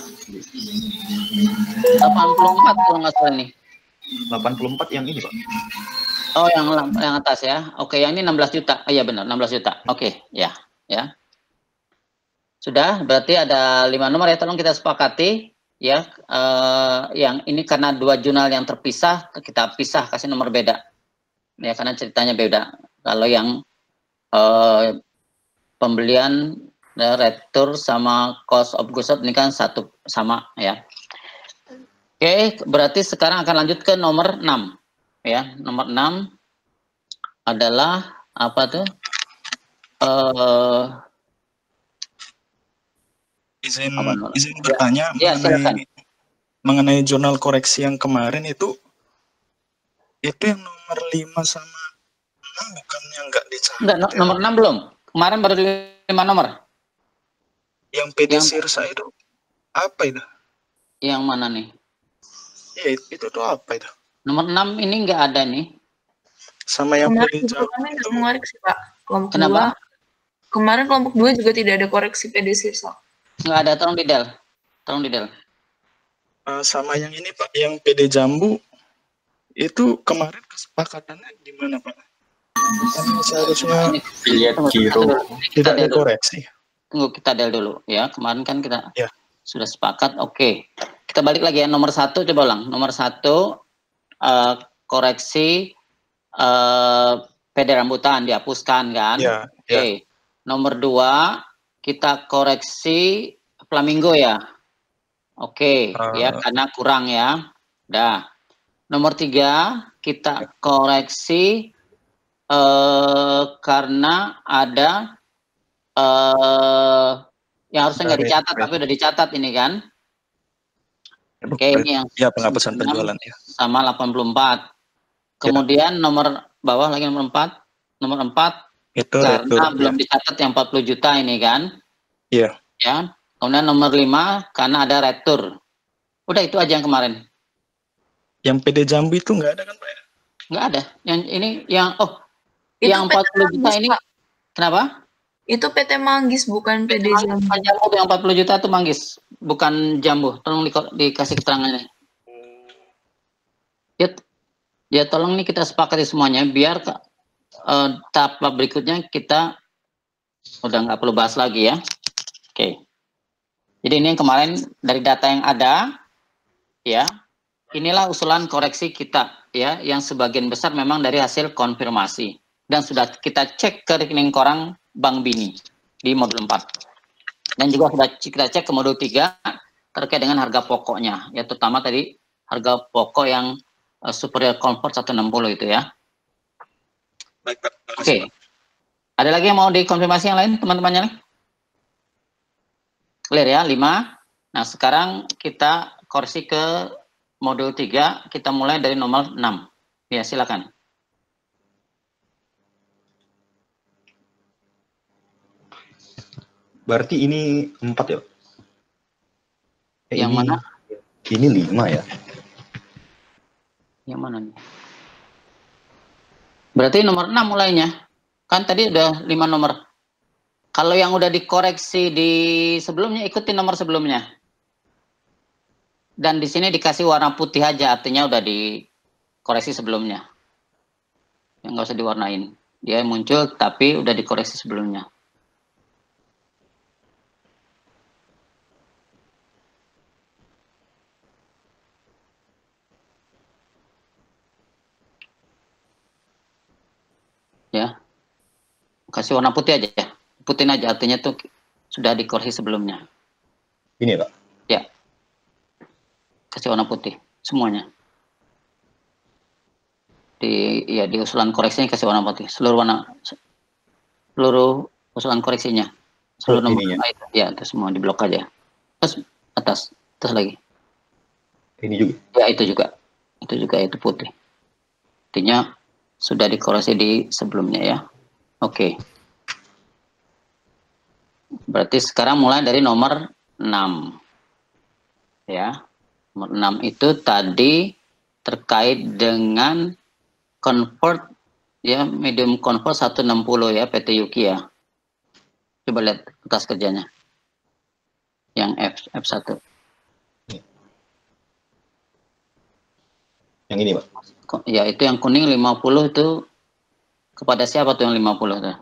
kalau nggak salah nih. 84 yang ini, Pak. Oh, yang atas ya. Oke, yang ini 16 juta. Oh, iya benar, 16 juta. Oke, ya. Sudah, berarti ada 5 nomor ya, tolong kita sepakati ya. Yang ini karena 2 jurnal yang terpisah, kita pisah kasih nomor beda. Ya, karena ceritanya beda. Kalau yang pembelian retur sama cost of goods sold ini kan satu sama ya. Oke, berarti sekarang akan lanjut ke nomor 6 ya. Nomor 6 adalah apa tuh? Izin bertanya mengenai jurnal koreksi yang kemarin itu yang nomor 5 sama 6 bukannya nggak dicatat? Enggak, nomor 6 belum. Kemarin baru 5 nomor. Yang PD Sirsa itu apa itu? Yang mana nih? Ya, itu tuh apa itu? Nomor 6 ini nggak ada nih. Sama yang PD Jawa itu mengoreksi, Pak. Kelompok Kenapa? 2. Kemarin kelompok 2 juga tidak ada koreksi PD Sirsa. Nggak ada, tolong didel. Sama yang ini, Pak, yang PD Jambu itu kemarin kesepakatannya gimana, Pak? Seharusnya lihat giro tidak dikoreksi. Tunggu, kita del dulu ya. Kemarin kan kita sudah sepakat. Oke. Kita balik lagi ya, nomor 1 coba ulang. Nomor 1 koreksi PD rambutan dihapuskan kan? Oke. Nomor 2 kita koreksi flamingo ya. Oke, ya karena kurang ya. Dah. Nomor 3 kita koreksi karena ada yang harusnya nggak dicatat tapi udah dicatat ini kan. Oke, ini yang penghapusan penjualan ya. Sama 84. Kemudian nomor bawah lagi nomor 4. Nomor 4 itu karena belum dicatat yang 40 juta ini kan. Iya. Ya. Kemudian nomor 5 karena ada retur. Udah itu aja yang kemarin. Yang PD Jambu itu nggak ada kan, Pak? Nggak ada. Yang ini yang yang 40 juta ini Pak. Kenapa? Itu PT Manggis bukan PD Jambu. Yang 40 juta itu Manggis, bukan Jambu. Tolong dikasih keterangannya. Ya tolong nih kita sepakati semuanya biar tahap berikutnya kita udah nggak perlu bahas lagi ya. Oke. Jadi ini yang kemarin dari data yang ada ya. Inilah usulan koreksi kita ya, yang sebagian besar memang dari hasil konfirmasi dan sudah kita cek ke rekening koran Bank Bini di modul 4. Dan juga sudah kita cek ke modul 3 terkait dengan harga pokoknya, ya terutama tadi harga pokok yang superior comfort 160 itu ya. Baik, Pak. Oke. Ada lagi yang mau dikonfirmasi yang lain teman-temannya nih? Clear ya, 5. Nah, sekarang kita koreksi ke modul 3, kita mulai dari nomor 6. Ya, silakan. Berarti ini 4 ya? Yang mana? Ini 5 ya. Yang mana nih? Berarti nomor 6 mulainya. Kan tadi udah 5 nomor. Kalau yang udah dikoreksi di sebelumnya, ikutin nomor sebelumnya. Dan di sini dikasih warna putih aja, artinya udah dikoreksi sebelumnya. Yang nggak usah diwarnain. Dia muncul tapi udah dikoreksi sebelumnya. Ya, kasih warna putih aja ya, putih aja, artinya tuh sudah dikoreksi sebelumnya. Ini Pak? Ya, kasih warna putih semuanya. Di usulan koreksinya kasih warna putih, seluruh usulan koreksinya, seluruh nomor itu, ya itu semua diblok aja. Terus atas lagi. Ini juga? Ya itu juga itu putih. Artinya sudah dikoreksi di sebelumnya ya. Oke. Berarti sekarang mulai dari nomor 6. Ya. Nomor 6 itu tadi terkait dengan convert ya, medium convert 160 ya, PT Yuki ya. Coba lihat kertas kerjanya. Yang F1. Yang ini, Pak? Ya, itu yang kuning 50 itu kepada siapa tuh yang 50 tuh?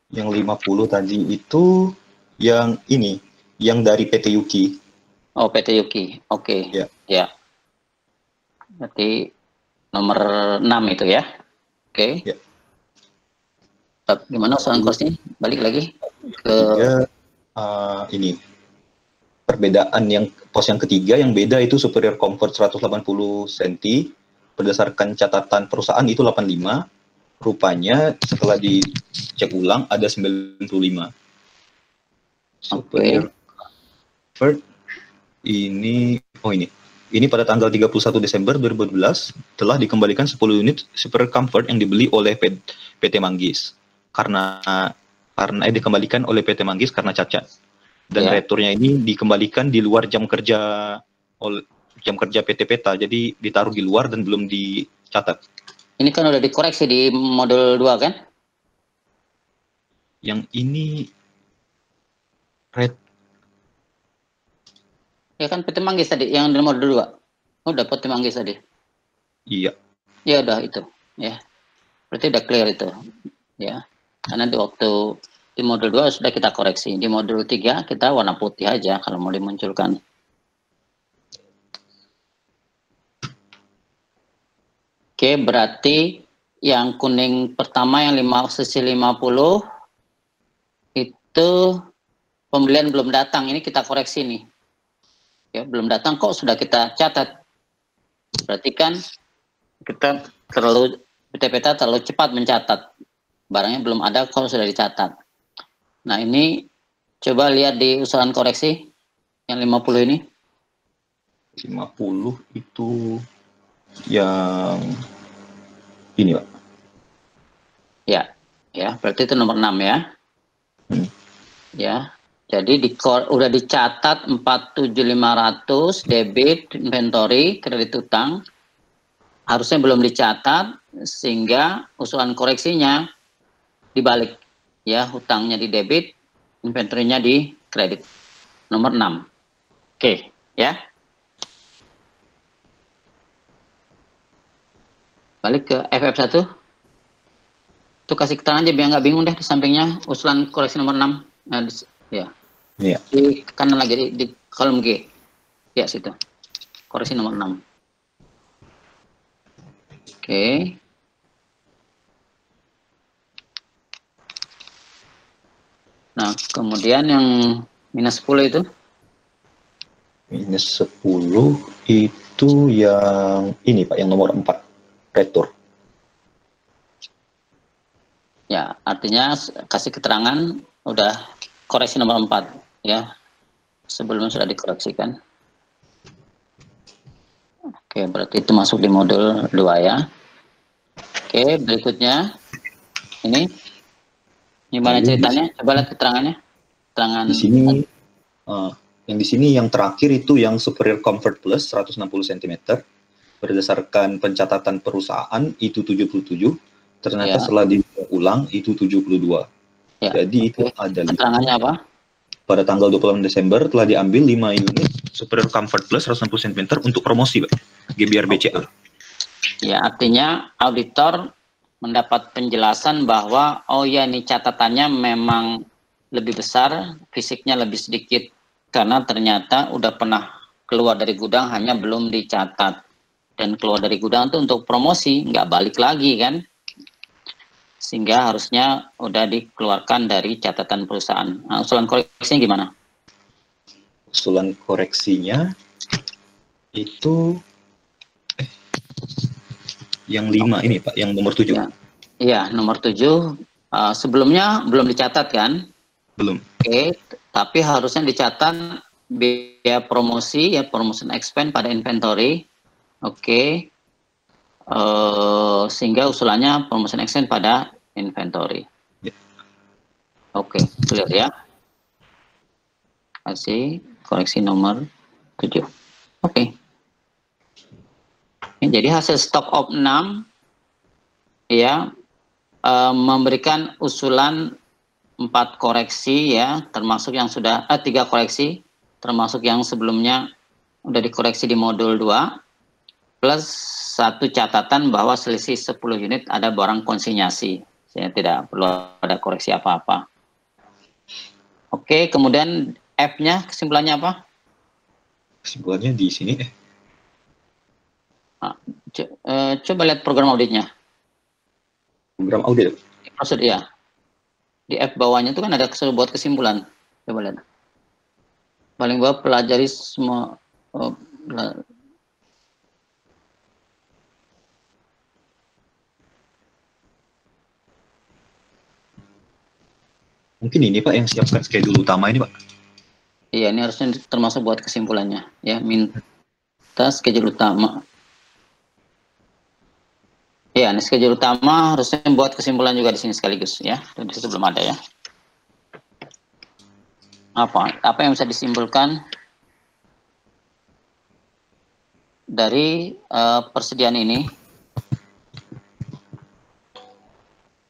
Yang 50 tadi itu yang ini, yang dari PT Yuki. Oh, PT Yuki. Oke. Ya. Ya. Berarti nomor 6 itu ya. Oke. Ya. Gimana usulan kosnya? Balik lagi ke ini. Perbedaan yang pos yang ketiga yang beda itu superior comfort 180 cm berdasarkan catatan perusahaan itu 85, rupanya setelah dicek ulang ada 95. Superior comfort ini pada tanggal 31 Desember 2012 telah dikembalikan 10 unit superior comfort yang dibeli oleh PT Manggis karena dikembalikan oleh PT Manggis karena cacat. Dan returnya ini dikembalikan di luar jam kerja PT Peta, jadi ditaruh di luar dan belum dicatat. Ini kan udah dikoreksi di modul 2 kan? Yang ini ya kan PT Manggis tadi yang di modul 2. Udah PT Manggis tadi. Iya. Ya udah itu, ya. Berarti udah clear itu. Ya. Karena di waktu di modul 2 sudah kita koreksi. Di modul 3 kita warna putih aja kalau mau dimunculkan. Oke, berarti yang kuning pertama yang sisi 50 itu pembelian belum datang. Ini kita koreksi nih. Ya, belum datang kok sudah kita catat. Berarti kan kita PT Peta terlalu cepat mencatat. Barangnya belum ada kok sudah dicatat. Nah, ini coba lihat di usulan koreksi yang 50 ini. 50 itu yang ini, Pak. Ya, berarti itu nomor 6 ya. Ya. Jadi udah dicatat 47.500 debit inventory kredit utang. Harusnya belum dicatat sehingga usulan koreksinya dibalik. Ya, hutangnya di debit, inventory-nya di kredit. Nomor 6. Oke, ya. Balik ke FF1. Itu kasih keterangan aja biar nggak bingung deh di sampingnya usulan koreksi nomor 6. Nah, ya. Iya. Di kanan lagi di kolom G. Ya, situ. Koreksi nomor 6. Oke. Nah, kemudian yang minus 10 itu? Minus 10 itu yang ini, Pak, yang nomor 4, retur. Ya, artinya kasih keterangan udah koreksi nomor 4, ya. Sebelumnya sudah dikoreksikan. Oke, berarti itu masuk di modul 2 ya. Oke, berikutnya ini gimana ceritanya? Coba lihat keterangannya. Keterangan di sini Yang di sini yang terakhir itu yang Superior Comfort Plus 160 cm. Berdasarkan pencatatan perusahaan itu 77, ternyata setelah diulang itu 72. Jadi itu ada keterangannya apa? Pada tanggal 28 Desember telah diambil 5 unit Superior Comfort Plus 160 cm untuk promosi, Pak. GBR BCA. Ya, artinya auditor mendapat penjelasan bahwa oh ya ini catatannya memang lebih besar, fisiknya lebih sedikit karena ternyata udah pernah keluar dari gudang hanya belum dicatat. Dan keluar dari gudang itu untuk promosi, nggak balik lagi kan. Sehingga harusnya udah dikeluarkan dari catatan perusahaan. Nah, usulan koreksinya gimana? Usulan koreksinya itu yang 5 ini Pak, yang nomor 7. Iya, nomor 7 sebelumnya belum dicatat kan? Belum. Oke, tapi harusnya dicatat biaya promosi ya, promotion expense pada inventory. Oke. Sehingga usulannya promotion expense pada inventory. Oke, clear ya. Kasih koreksi nomor 7. Oke. Jadi hasil stock of 6 ya memberikan usulan 4 koreksi ya, termasuk yang sudah 3 koreksi, termasuk yang sebelumnya udah dikoreksi di modul 2. Plus 1 catatan bahwa selisih 10 unit ada barang konsinyasi. Saya tidak perlu ada koreksi apa-apa. Oke, kemudian F-nya kesimpulannya apa? Kesimpulannya di sini. Coba lihat program auditnya. Program audit? Maksud ya. Di F bawahnya itu kan ada buat kesimpulan. Coba lihat. Paling bawah pelajari semua. Mungkin ini Pak yang siapkan schedule utama ini Pak. Iya, ini harusnya termasuk buat kesimpulannya ya, minta schedule utama. Ya, ini schedule utama harusnya buat kesimpulan juga di sini sekaligus ya. Di situ belum ada ya. Apa yang bisa disimpulkan dari persediaan ini?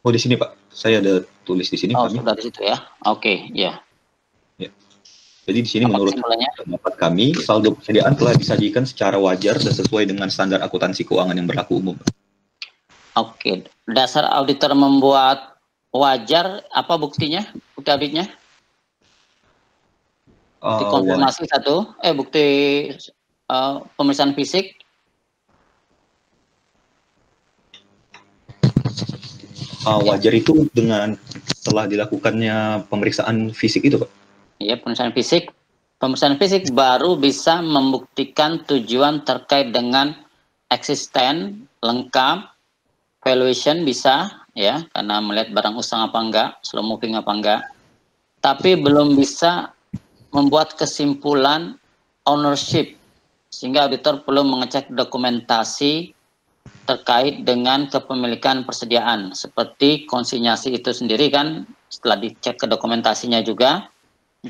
Oh, di sini Pak. Saya ada tulis di sini. Oh, sudah di situ ya. Oke, ya. Jadi di sini menurut pendapat kami, saldo persediaan telah disajikan secara wajar dan sesuai dengan standar akuntansi keuangan yang berlaku umum. Oke, dasar auditor membuat wajar, apa buktinya? Bukti auditnya? Bukti konfirmasi bukti pemeriksaan fisik. Wajar itu dengan setelah dilakukannya pemeriksaan fisik itu Pak? Iya, pemeriksaan fisik. Pemeriksaan fisik baru bisa membuktikan tujuan terkait dengan eksisten, lengkap, valuation bisa, ya, karena melihat barang usang apa enggak, slow moving apa enggak. Tapi belum bisa membuat kesimpulan ownership, sehingga auditor perlu mengecek dokumentasi terkait dengan kepemilikan persediaan. Seperti konsinyasi itu sendiri kan, setelah dicek ke dokumentasinya juga,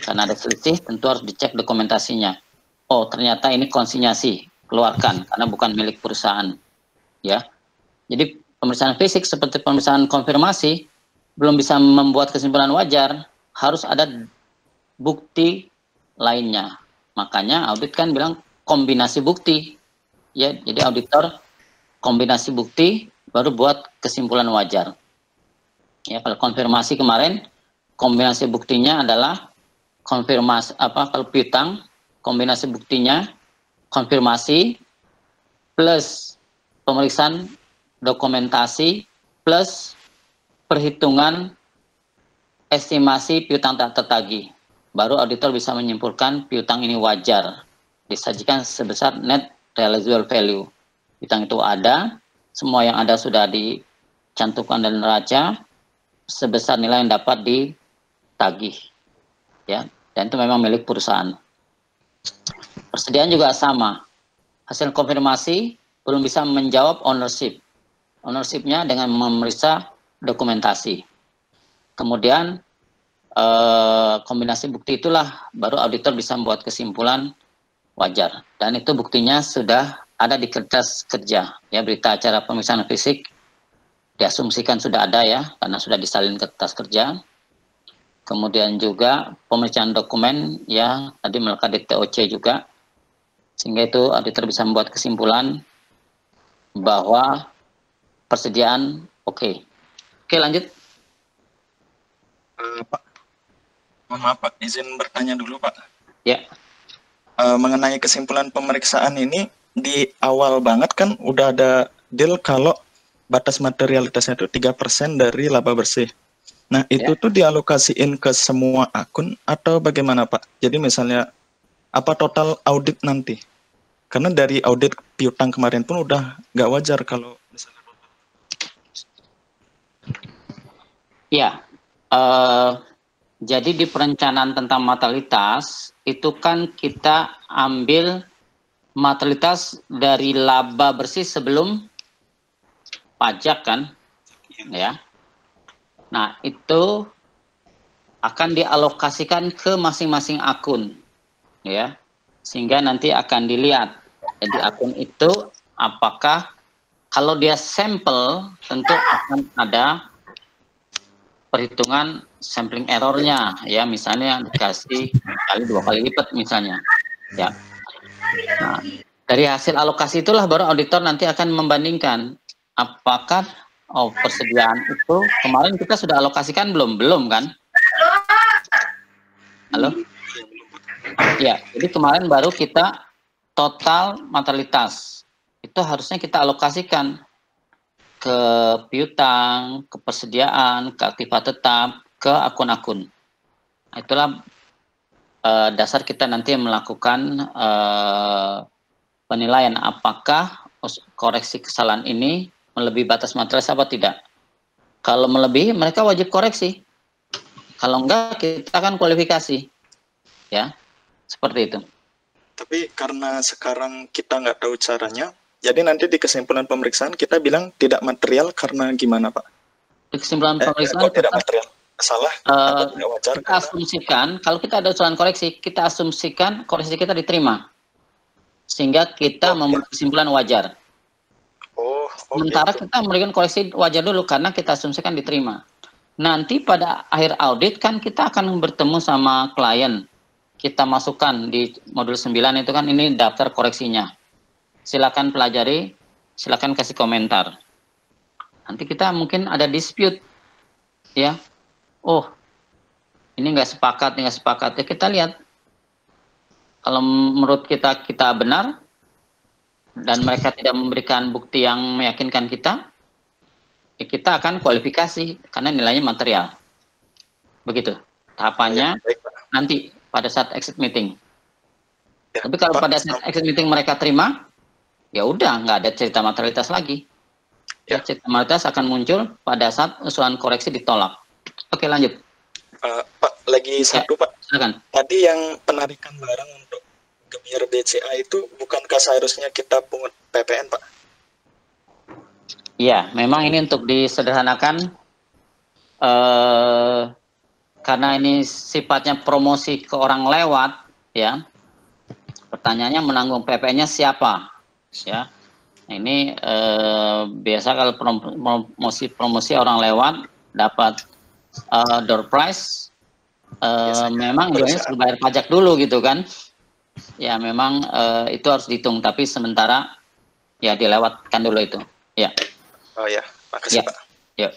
karena ada selisih, tentu harus dicek dokumentasinya. Oh, ternyata ini konsinyasi, keluarkan, karena bukan milik perusahaan. Ya, jadi pemeriksaan fisik seperti pemeriksaan konfirmasi, belum bisa membuat kesimpulan wajar, harus ada bukti lainnya. Makanya audit kan bilang kombinasi bukti. Ya, jadi auditor kombinasi bukti baru buat kesimpulan wajar. Ya, kalau konfirmasi kemarin, kombinasi buktinya adalah konfirmasi kalau piutang, kombinasi buktinya konfirmasi plus pemeriksaan dokumentasi plus perhitungan estimasi piutang tak tertagih. Baru auditor bisa menyimpulkan piutang ini wajar, disajikan sebesar net realizable value. Piutang itu ada, semua yang ada sudah dicantumkan dalam neraca sebesar nilai yang dapat ditagih. Ya, dan itu memang milik perusahaan. Persediaan juga sama. Hasil konfirmasi belum bisa menjawab ownership. Ownership-nya dengan memeriksa dokumentasi. Kemudian kombinasi bukti itulah baru auditor bisa membuat kesimpulan wajar. Dan itu buktinya sudah ada di kertas kerja. Ya, berita acara pemeriksaan fisik diasumsikan sudah ada ya, karena sudah disalin ke kertas kerja. Kemudian juga pemeriksaan dokumen ya, tadi melekat di TOC juga. Sehingga itu auditor bisa membuat kesimpulan bahwa persediaan oke. Oke, lanjut. Pak, mohon maaf Pak, izin bertanya dulu Pak. Ya. Mengenai kesimpulan pemeriksaan ini, di awal banget kan udah ada deal kalau batas materialitasnya itu 3% dari laba bersih. Nah, itu tuh dialokasiin ke semua akun atau bagaimana Pak? Jadi misalnya, apa total audit nanti? Karena dari audit piutang kemarin pun udah nggak wajar kalau misalnya total. Ya, jadi di perencanaan tentang materialitas, itu kan kita ambil materialitas dari laba bersih sebelum pajak kan, ya. Nah, itu akan dialokasikan ke masing-masing akun, ya, sehingga nanti akan dilihat. Jadi akun itu apakah kalau dia sampel tentu akan ada perhitungan sampling errornya, ya, misalnya dikasih kali 2 kali lipat misalnya, ya. Nah, dari hasil alokasi itulah baru auditor nanti akan membandingkan apakah persediaan itu kemarin kita sudah alokasikan belum kan? Halo? Ya, jadi kemarin baru kita total materialitas itu harusnya kita alokasikan ke piutang, ke persediaan, ke aktiva tetap, ke akun-akun. Itulah dasar kita nanti melakukan penilaian apakah koreksi kesalahan ini melebihi batas materialitas apa tidak. Kalau melebihi, mereka wajib koreksi. Kalau enggak, kita akan kualifikasi. Ya, seperti itu. Tapi karena sekarang kita nggak tahu caranya, jadi nanti di kesimpulan pemeriksaan kita bilang tidak material karena gimana Pak? Di kesimpulan pemeriksaan tidak material. Salah, tidak wajar. Kita asumsikan, kalau kita ada usulan koreksi, kita asumsikan koreksi kita diterima. Sehingga kita membuat kesimpulan wajar. Sementara kita memberikan koreksi wajar dulu karena kita asumsikan diterima. Nanti pada akhir audit kan kita akan bertemu sama klien. Kita masukkan di modul 9 itu kan ini daftar koreksinya. Silakan pelajari, silakan kasih komentar. Nanti kita mungkin ada dispute. Ya. Oh, ini nggak sepakat, nggak sepakat. Ya kita lihat. Kalau menurut kita benar, dan mereka tidak memberikan bukti yang meyakinkan kita, ya kita akan kualifikasi karena nilainya material. Begitu tahapannya nanti pada saat exit meeting. Tapi kalau pada saat exit meeting mereka terima, ya udah nggak ada cerita materialitas lagi. Ya, cerita materialitas akan muncul pada saat usulan koreksi ditolak. Oke, lanjut. Pak, lagi satu Pak. Silakan. Tadi yang penarikan barang untuk Gebiar BCA itu bukankah seharusnya kita pungut PPN, Pak? Iya, memang ini untuk disederhanakan karena ini sifatnya promosi ke orang lewat, ya. Pertanyaannya menanggung PPN-nya siapa, ya? Ini biasa kalau promosi orang lewat dapat door prize, memang harus bayar pajak dulu gitu kan? Ya memang itu harus dihitung, tapi sementara ya dilewatkan dulu itu. Ya. Oh ya, makasih ya, Pak. Ya.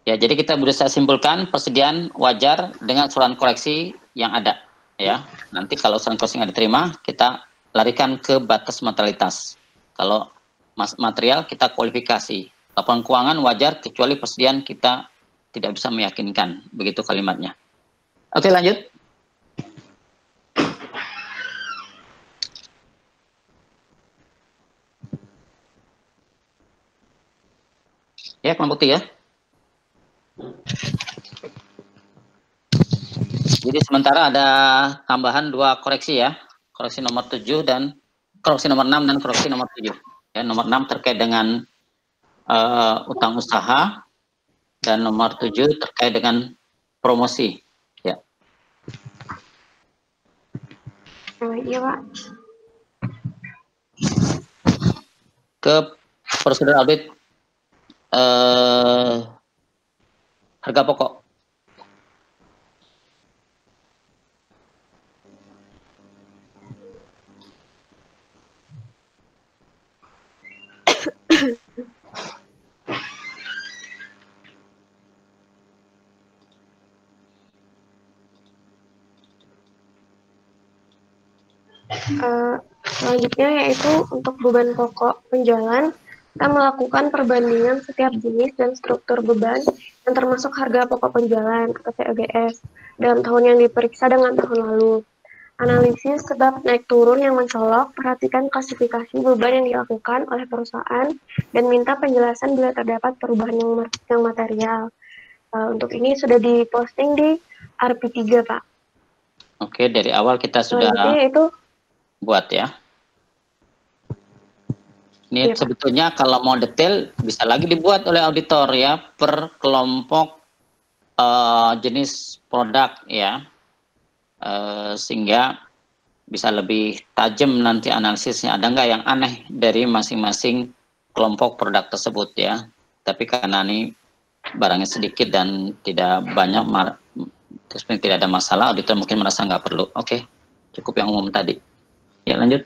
Ya, jadi kita berusaha simpulkan persediaan wajar dengan usulan koreksi yang ada. Ya, nanti kalau usulan koreksi nggak diterima, kita larikan ke batas materialitas. Kalau material kita kualifikasi. Laporan keuangan wajar kecuali persediaan kita tidak bisa meyakinkan. Begitu kalimatnya. Oke, lanjut. Ya, kelompok 3. Jadi sementara ada tambahan 2 koreksi ya. Koreksi nomor 7 dan koreksi nomor 6 dan koreksi nomor 7. Ya, nomor 6 terkait dengan utang usaha Dan nomor 7 terkait dengan promosi. Ya. Iya, Pak. Ke prosedur audit harga pokok. Selanjutnya yaitu untuk beban pokok penjualan, kita melakukan perbandingan setiap jenis dan struktur beban yang termasuk harga pokok penjualan atau COGS dalam tahun yang diperiksa dengan tahun lalu. Analisis sebab naik turun yang mencolok, perhatikan klasifikasi beban yang dilakukan oleh perusahaan, dan minta penjelasan bila terdapat perubahan yang material. Untuk ini sudah diposting di RP3, Pak. Oke, dari awal kita sudah itu buat ya. Ini ya, sebetulnya kalau mau detail bisa lagi dibuat oleh auditor ya, per kelompok jenis produk ya. Sehingga bisa lebih tajam nanti analisisnya, ada nggak yang aneh dari masing-masing kelompok produk tersebut ya. Tapi karena ini barangnya sedikit dan tidak banyak, terus tidak ada masalah, auditor mungkin merasa nggak perlu. Oke, cukup yang umum tadi. Ya, lanjut.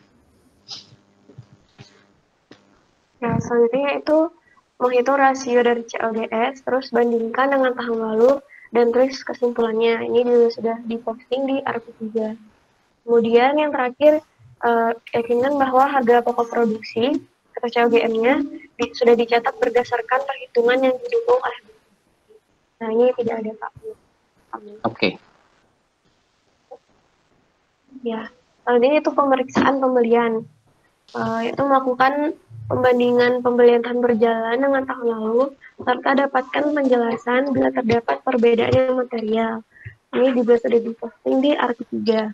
Nah, selanjutnya itu menghitung rasio dari COGS, terus bandingkan dengan tahun lalu, dan tulis kesimpulannya. Ini juga sudah diposting di RP3. Kemudian yang terakhir, yakinkan bahwa harga pokok produksi atau COGM-nya sudah dicatat berdasarkan perhitungan yang didukung oleh. Nah, ini tidak ada, Pak. Oke. Ya, ini itu pemeriksaan pembelian. Itu melakukan pembandingan pembelian tahun berjalan dengan tahun lalu, serta dapatkan penjelasan bila terdapat perbedaan yang material. Ini juga sudah diposting di RP3.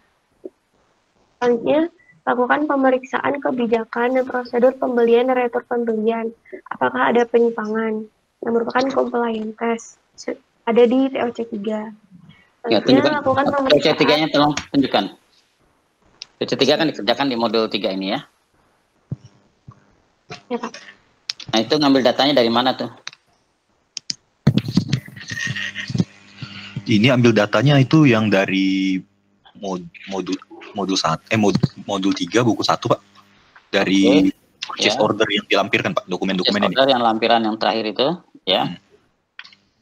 Selanjutnya, lakukan pemeriksaan kebijakan dan prosedur pembelian dan retur pembelian. Apakah ada penyimpangan yang merupakan compliance test. Ada di TOC3. Ya, tunjukkan. TOC3-nya tolong tunjukkan. TOC3 kan dikerjakan di modul 3 ini ya. Ya, Pak. Nah, itu ngambil datanya dari mana tuh? Ini ambil datanya itu yang dari modul 3 buku 1, Pak. Dari purchase order yang dilampirkan, Pak, dokumen-dokumen ini. Order yang lampiran yang terakhir itu, ya.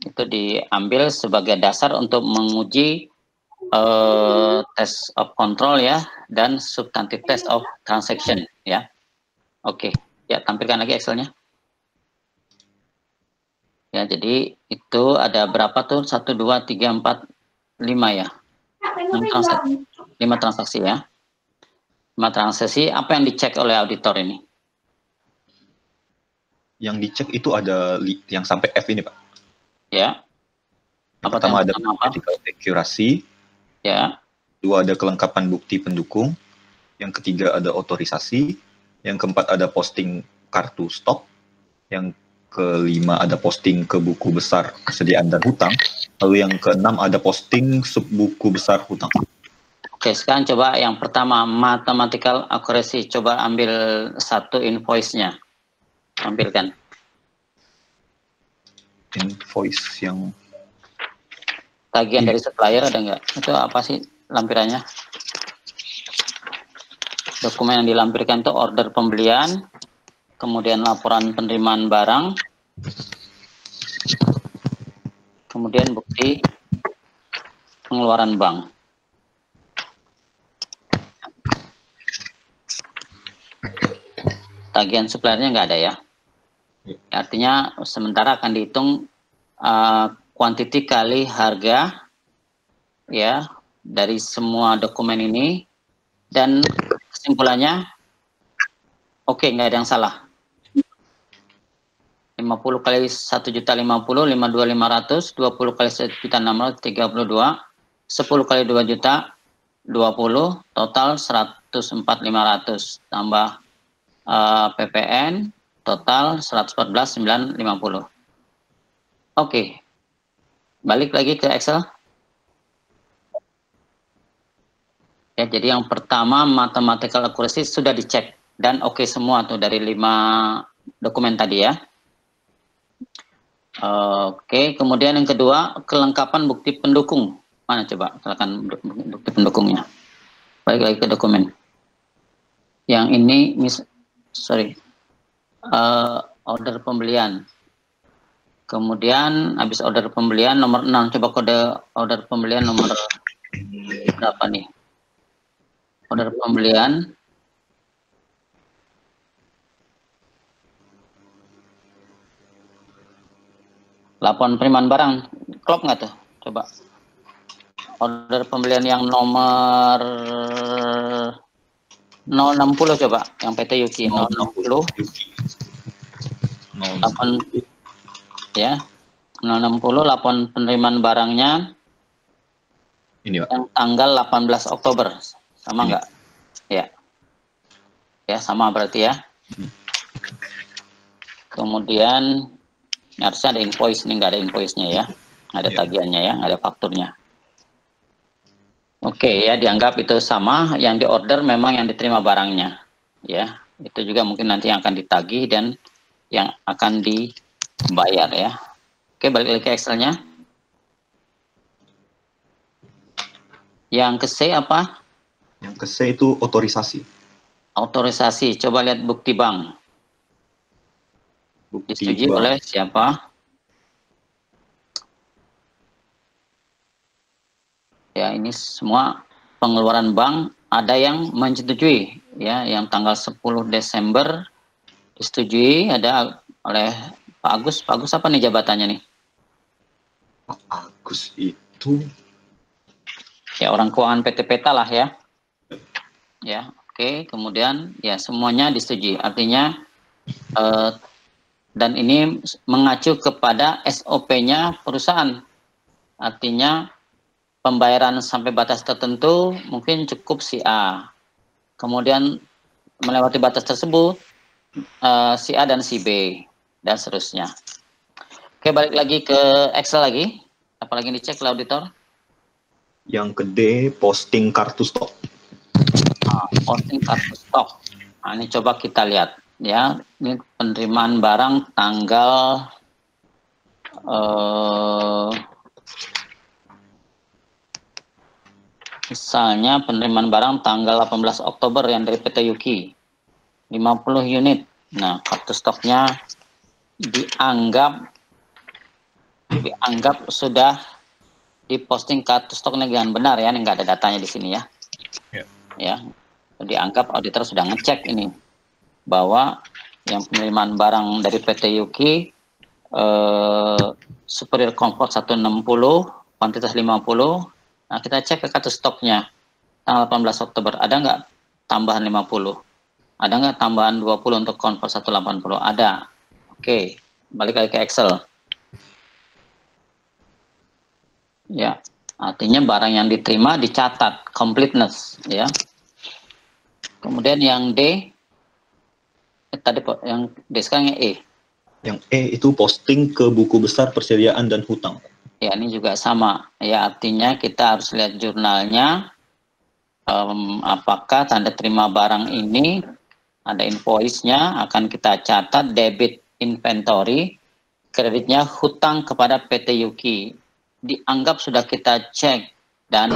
Itu diambil sebagai dasar untuk menguji test of control ya, dan substantive test of transaction ya. Oke. Ya, tampilkan lagi Excel-nya. Ya, jadi itu ada berapa tuh? 1, 2, 3, 4, 5 ya. 5 transaksi ya. 5 transaksi, apa yang dicek oleh auditor ini? Yang dicek itu ada yang sampai F ini, Pak. Ya. Apa pertama ada critical accuracy. Ya. 2 ada kelengkapan bukti pendukung. Yang ketiga ada otorisasi. Yang keempat ada posting kartu stok. Yang kelima ada posting ke buku besar kesediaan dan hutang. Lalu yang keenam ada posting subbuku besar hutang. Oke, sekarang coba yang pertama, mathematical accuracy. Coba ambil satu invoice-nya. Ambilkan. Invoice yang... Tagihan dari supplier ada nggak? Itu apa sih lampirannya? Dokumen yang dilampirkan itu order pembelian, kemudian laporan penerimaan barang, kemudian bukti pengeluaran bank. Tagihan suppliernya nggak ada ya. Artinya sementara akan dihitung quantity kali harga ya dari semua dokumen ini, dan kesimpulannya oke, nggak ada yang salah. 50 kali 1.050, 52.500, 20 kali 1.600, 32, 10 kali 2 juta, 20, total 104.500, tambah PPN, total 114.950. Oke, Balik lagi ke Excel. Ya, jadi yang pertama mathematical accuracy sudah dicek dan oke semua tuh dari 5 dokumen tadi ya. Oke, kemudian yang kedua kelengkapan bukti pendukung. Mana coba silakan bukti pendukungnya. Balik lagi ke dokumen. Yang ini order pembelian. Kemudian habis order pembelian nomor 6, coba kode order pembelian nomor berapa nih? Order pembelian laporan penerimaan barang, klop nggak tuh? Coba order pembelian yang nomor 060 coba, yang PT Yuki 060 ya, 060 laporan penerimaan barangnya ini Pak, yang tanggal 18 Oktober sama nggak? Ya, ya sama berarti ya. Kemudian harusnya ada invoice, ini nggak ada invoice-nya ya, nggak ada tagihannya ya, nggak ada fakturnya. Oke ya, dianggap itu sama, yang diorder memang yang diterima barangnya ya, itu juga mungkin nanti yang akan ditagih dan yang akan dibayar ya. Oke, balik lagi ke Excel-nya. Yang ke C apa? Yang ke C itu otorisasi. Otorisasi, coba lihat bukti bank. Disetujui oleh siapa? Ya, ini semua pengeluaran bank ada yang menyetujui ya, yang tanggal 10 Desember disetujui ada oleh Pak Agus. Pak Agus apa nih jabatannya nih? Pak Agus itu ya orang keuangan PT Peta lah ya. Ya, oke. Kemudian ya semuanya disetujui. Artinya dan ini mengacu kepada SOP-nya perusahaan. Artinya pembayaran sampai batas tertentu mungkin cukup si A. Kemudian melewati batas tersebut si A dan si B dan seterusnya. Oke, balik lagi ke Excel lagi. Apalagi dicek auditor? Yang ke D, posting kartu stok. Posting kartu stok. Nah, ini coba kita lihat ya. Ini penerimaan barang tanggal misalnya penerimaan barang tanggal 18 Oktober yang dari PT Yuki 50 unit. Nah, kartu stoknya dianggap sudah diposting kartu stoknya dengan benar ya, ini nggak ada datanya di sini ya. Ya, dianggap auditor sudah ngecek ini bahwa yang penerimaan barang dari PT Yuki Superior Comfort 160 kuantitas 50. Nah, kita cek ke kartu stoknya tanggal 18 Oktober ada nggak tambahan 50, ada nggak tambahan 20 untuk Comfort 180, ada. Oke, balik lagi ke Excel ya. Artinya barang yang diterima dicatat completeness ya. Kemudian yang D tadi yang D sekarang yang E. Yang E itu posting ke buku besar persediaan dan hutang. Ya, ini juga sama ya, artinya kita harus lihat jurnalnya apakah tanda terima barang ini ada invoice-nya, akan kita catat debit inventory, kreditnya hutang kepada PT Yuki. Dianggap sudah kita cek dan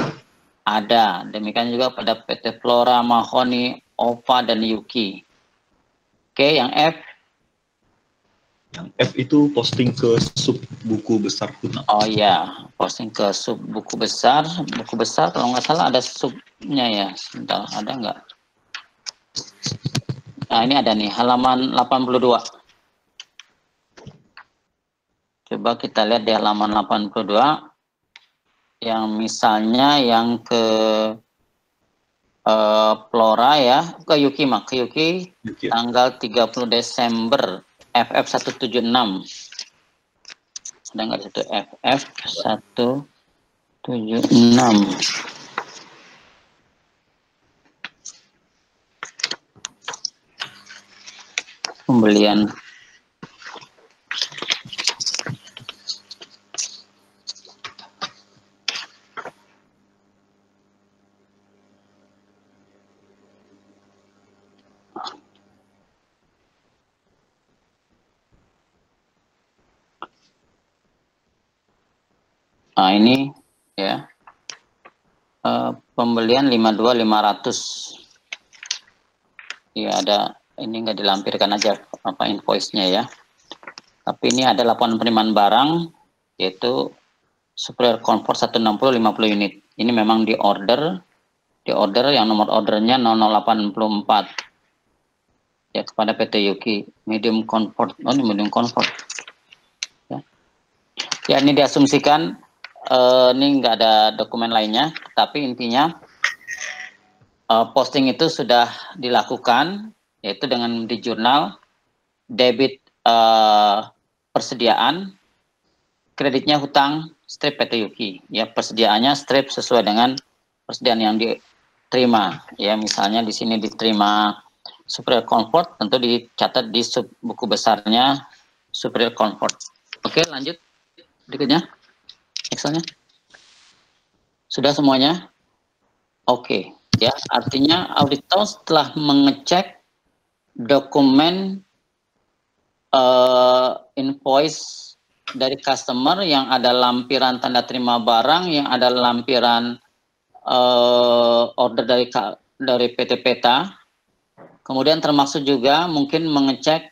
ada. Demikian juga pada PT Flora, Mahoni, Ova, dan Yuki. Oke, yang F. Yang F itu posting ke sub buku besar hutang. Oh iya, posting ke sub buku besar. Buku besar kalau nggak salah ada subnya ya. Sebentar, ada nggak? Nah, ini ada nih, halaman 82. Coba kita lihat di halaman 82, yang misalnya yang ke Flora ya, ke Yuki tanggal 30 Desember, FF 176. Ada nggak itu FF 176? Pembelian Nah, ini ya. Pembelian 52.500. Ya, ada ini nggak dilampirkan aja apa invoice-nya ya. Tapi ini ada laporan penerimaan barang yaitu supplier comfort 160 50 unit. Ini memang di order yang nomor ordernya 0084 ya kepada PT Yuki medium comfort. Oh, ini medium comfort. Ya, ini diasumsikan ini nggak ada dokumen lainnya, tapi intinya posting itu sudah dilakukan, yaitu dengan di jurnal debit persediaan, kreditnya hutang strip PT Yuki. Ya, persediaannya strip sesuai dengan persediaan yang diterima. Ya, misalnya di sini diterima supplier comfort, tentu dicatat di buku besarnya supplier comfort. Oke, lanjut berikutnya. Excelnya sudah semuanya. Oke. Ya, artinya auditor setelah mengecek dokumen invoice dari customer yang ada lampiran tanda terima barang, yang ada lampiran order dari PT Peta, kemudian termasuk juga mungkin mengecek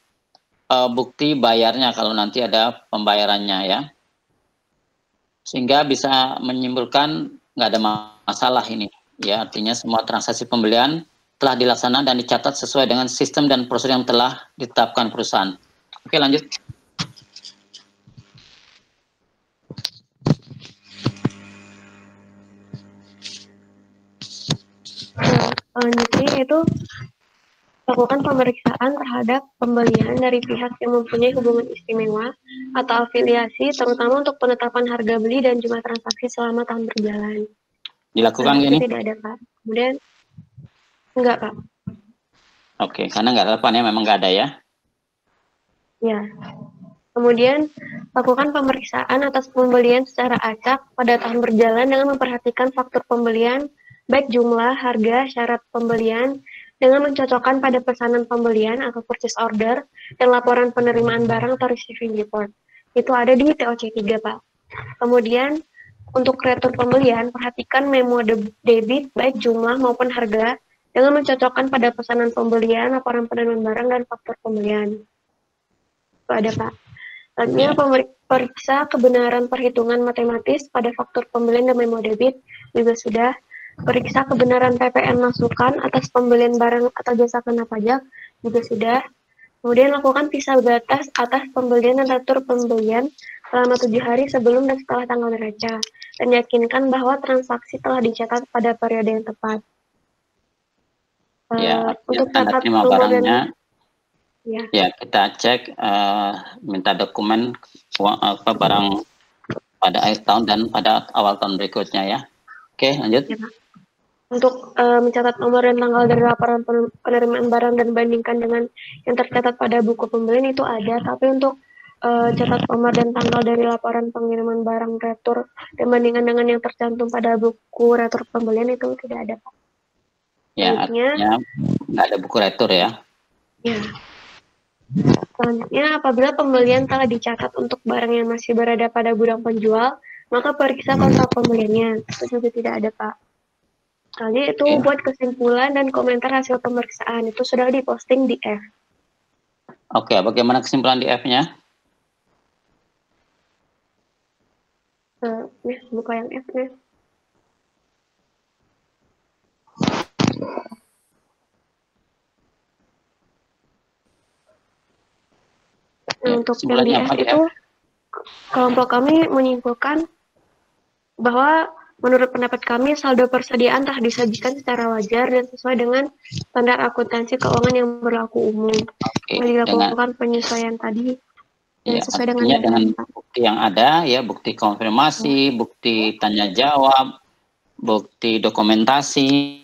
bukti bayarnya kalau nanti ada pembayarannya ya, sehingga bisa menyimpulkan nggak ada masalah ini. Ya, artinya semua transaksi pembelian telah dilaksanakan dan dicatat sesuai dengan sistem dan prosedur yang telah ditetapkan perusahaan. Oke, lanjut. Selanjutnya itu lakukan pemeriksaan terhadap pembelian dari pihak yang mempunyai hubungan istimewa atau afiliasi, terutama untuk penetapan harga beli dan jumlah transaksi selama tahun berjalan. Dilakukan ini? Tidak ada, Pak. Kemudian, enggak, Pak. Oke, karena nggak relevan ya, memang nggak ada ya? Ya. Kemudian, lakukan pemeriksaan atas pembelian secara acak pada tahun berjalan dengan memperhatikan faktur pembelian, baik jumlah, harga, syarat pembelian, dengan mencocokkan pada pesanan pembelian atau purchase order, dan laporan penerimaan barang atau receiving report. Itu ada di TOC 3, Pak. Kemudian, untuk retur pembelian, perhatikan memo debit baik jumlah maupun harga dengan mencocokkan pada pesanan pembelian, laporan penerimaan barang, dan faktur pembelian. Itu ada, Pak. Selanjutnya, periksa kebenaran perhitungan matematis pada faktur pembelian dan memo debit juga sudah. Periksa kebenaran PPN masukan atas pembelian barang atau jasa kena pajak juga sudah. Kemudian lakukan pisah batas atas pembelian dan retur pembelian selama 7 hari sebelum dan setelah tanggal neraca, dan yakinkan bahwa transaksi telah dicatat pada periode yang tepat. Ya, untuk tanda terima barangnya, ya kita cek, minta dokumen barang pada akhir tahun dan pada awal tahun berikutnya ya. Oke, lanjut. Ya, Pak. Untuk mencatat nomor dan tanggal dari laporan penerimaan barang dan bandingkan dengan yang tercatat pada buku pembelian itu ada, tapi untuk catat nomor dan tanggal dari laporan pengiriman barang retur dan bandingkan dengan yang tercantum pada buku retur pembelian itu tidak ada, Pak. Ya, artinya nggak ada buku retur ya. Ya. Selanjutnya, apabila pembelian telah dicatat untuk barang yang masih berada pada gudang penjual, maka periksa kontrak pembeliannya. Itu juga tidak ada, Pak. Kali itu buat kesimpulan dan komentar hasil pemeriksaan itu sudah diposting di F. Oke, bagaimana kesimpulan di F-nya? Buka yang F-nya. Untuk yang di F itu, kelompok kami menyimpulkan bahwa menurut pendapat kami, saldo persediaan telah disajikan secara wajar dan sesuai dengan standar akuntansi keuangan yang berlaku umum. Dilakukan penyesuaian tadi ya, sesuai dengan bukti yang ada ya, bukti konfirmasi, bukti tanya jawab, bukti dokumentasi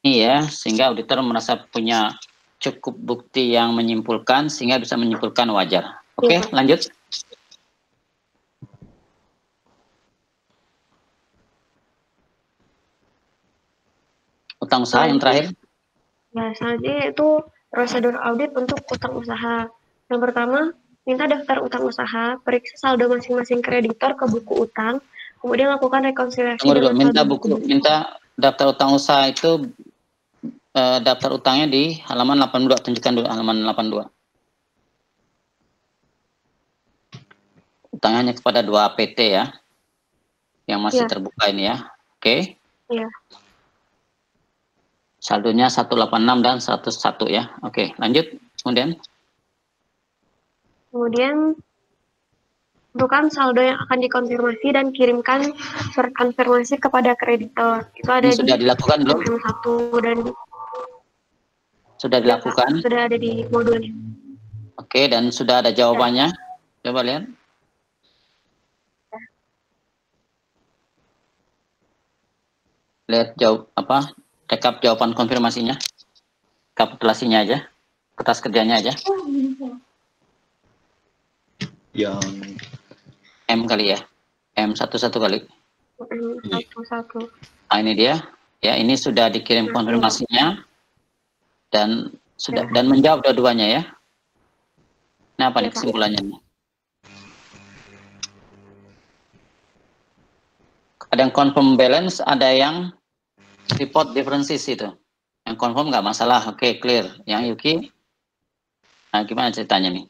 ya, sehingga auditor merasa punya cukup bukti yang menyimpulkan sehingga bisa menyimpulkan wajar. Oke, lanjut. Utang usaha yang terakhir? Ya, selanjutnya itu prosedur audit untuk utang usaha. Yang pertama, minta daftar utang usaha, periksa saldo masing-masing kreditor ke buku utang, kemudian lakukan rekonsiliasi Tunggu dulu, dengan saldo buku. minta daftar utang usaha itu daftar utangnya di halaman 82, tunjukkan dulu halaman 82. Utangnya hanya kepada 2 PT ya, yang masih terbuka ini ya, oke? Iya. Saldonya 186 dan 101 ya, oke. Lanjut, Kemudian tentukan saldo yang akan dikonfirmasi dan kirimkan surat konfirmasi kepada kreditor. Itu ada ini sudah dilakukan belum? MM1 dan sudah dilakukan? Sudah ada di modulnya. Oke, dan sudah ada jawabannya. Coba lihat. Lihat rekap jawaban konfirmasinya. Kapitulasinya aja. Kertas kerjanya aja. Yang M kali ya. M11 kali. M11. Nah, ini dia. Ya, ini sudah dikirim konfirmasinya. Dan menjawab dua-duanya ya. Nah, apa nih kesimpulannya nih? Ada yang confirm balance, ada yang report differences itu. Yang confirm nggak masalah, oke, clear. Yang Yuki, nah gimana ceritanya nih?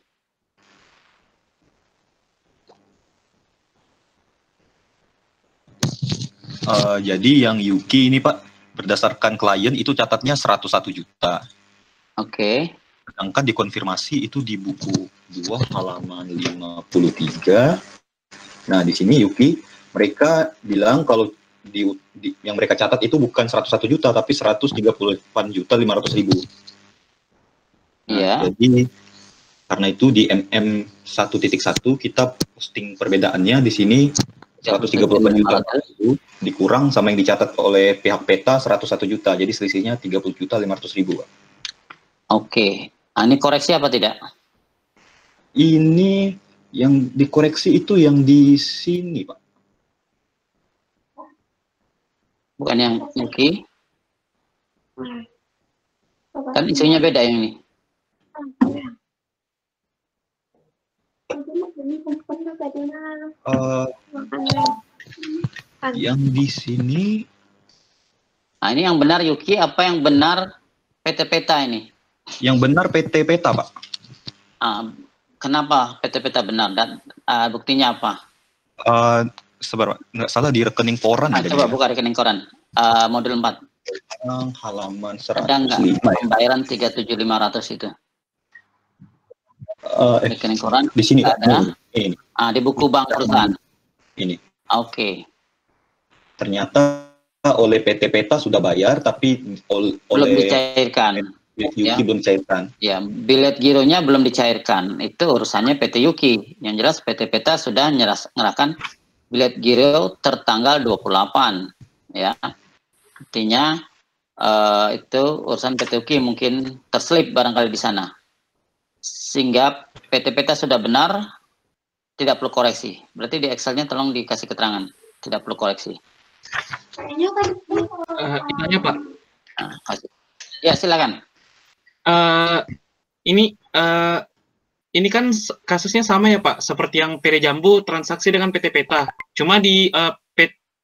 Jadi yang Yuki ini Pak, berdasarkan klien itu catatnya 101 juta. Oke. Sedangkan dikonfirmasi itu di buku 2 halaman 53. Nah, di sini Yuki, mereka bilang kalau yang mereka catat itu bukan 101 juta, tapi 138.500.000. Iya. Nah, jadi karena itu di MM1.1 kita posting perbedaannya di sini 138 juta dikurang sama yang dicatat oleh pihak peta 101 juta. Jadi selisihnya 30.500.000. Oke. Nah, ini koreksi apa tidak? Ini yang dikoreksi itu yang di sini, Pak. Bukan yang Yuki. Kan isinya beda yang ini. Yang di sini. Nah, ini yang benar Yuki, apa yang benar PT Peta ini? Yang benar PT Peta, Pak. Kenapa PT Peta benar dan buktinya apa? Sebentar, nggak salah di rekening koran. Coba buka rekening koran. Modul 4. Halaman 105. Ada nggak pembayaran 37.500 itu? Rekening koran di sini ada. Ini. Di buku bank perusahaan. Ini. Oke. Ternyata oleh PT Peta sudah bayar, tapi belum dicairkan. Yuki belum dicairkan. Ya, bilet gironya belum dicairkan. Itu urusannya PT Yuki. Yang jelas PT Peta sudah menyerahkan bilet giro tertanggal 28. Ya. Artinya itu urusan PT Yuki mungkin terselip barangkali di sana. Sehingga PT Peta sudah benar, tidak perlu koreksi. Berarti di Excel-nya tolong dikasih keterangan, tidak perlu koreksi. Ditanya Pak. Ya silakan. Ini kan kasusnya sama ya Pak, seperti yang PD Jambu transaksi dengan PT Peta. Cuma di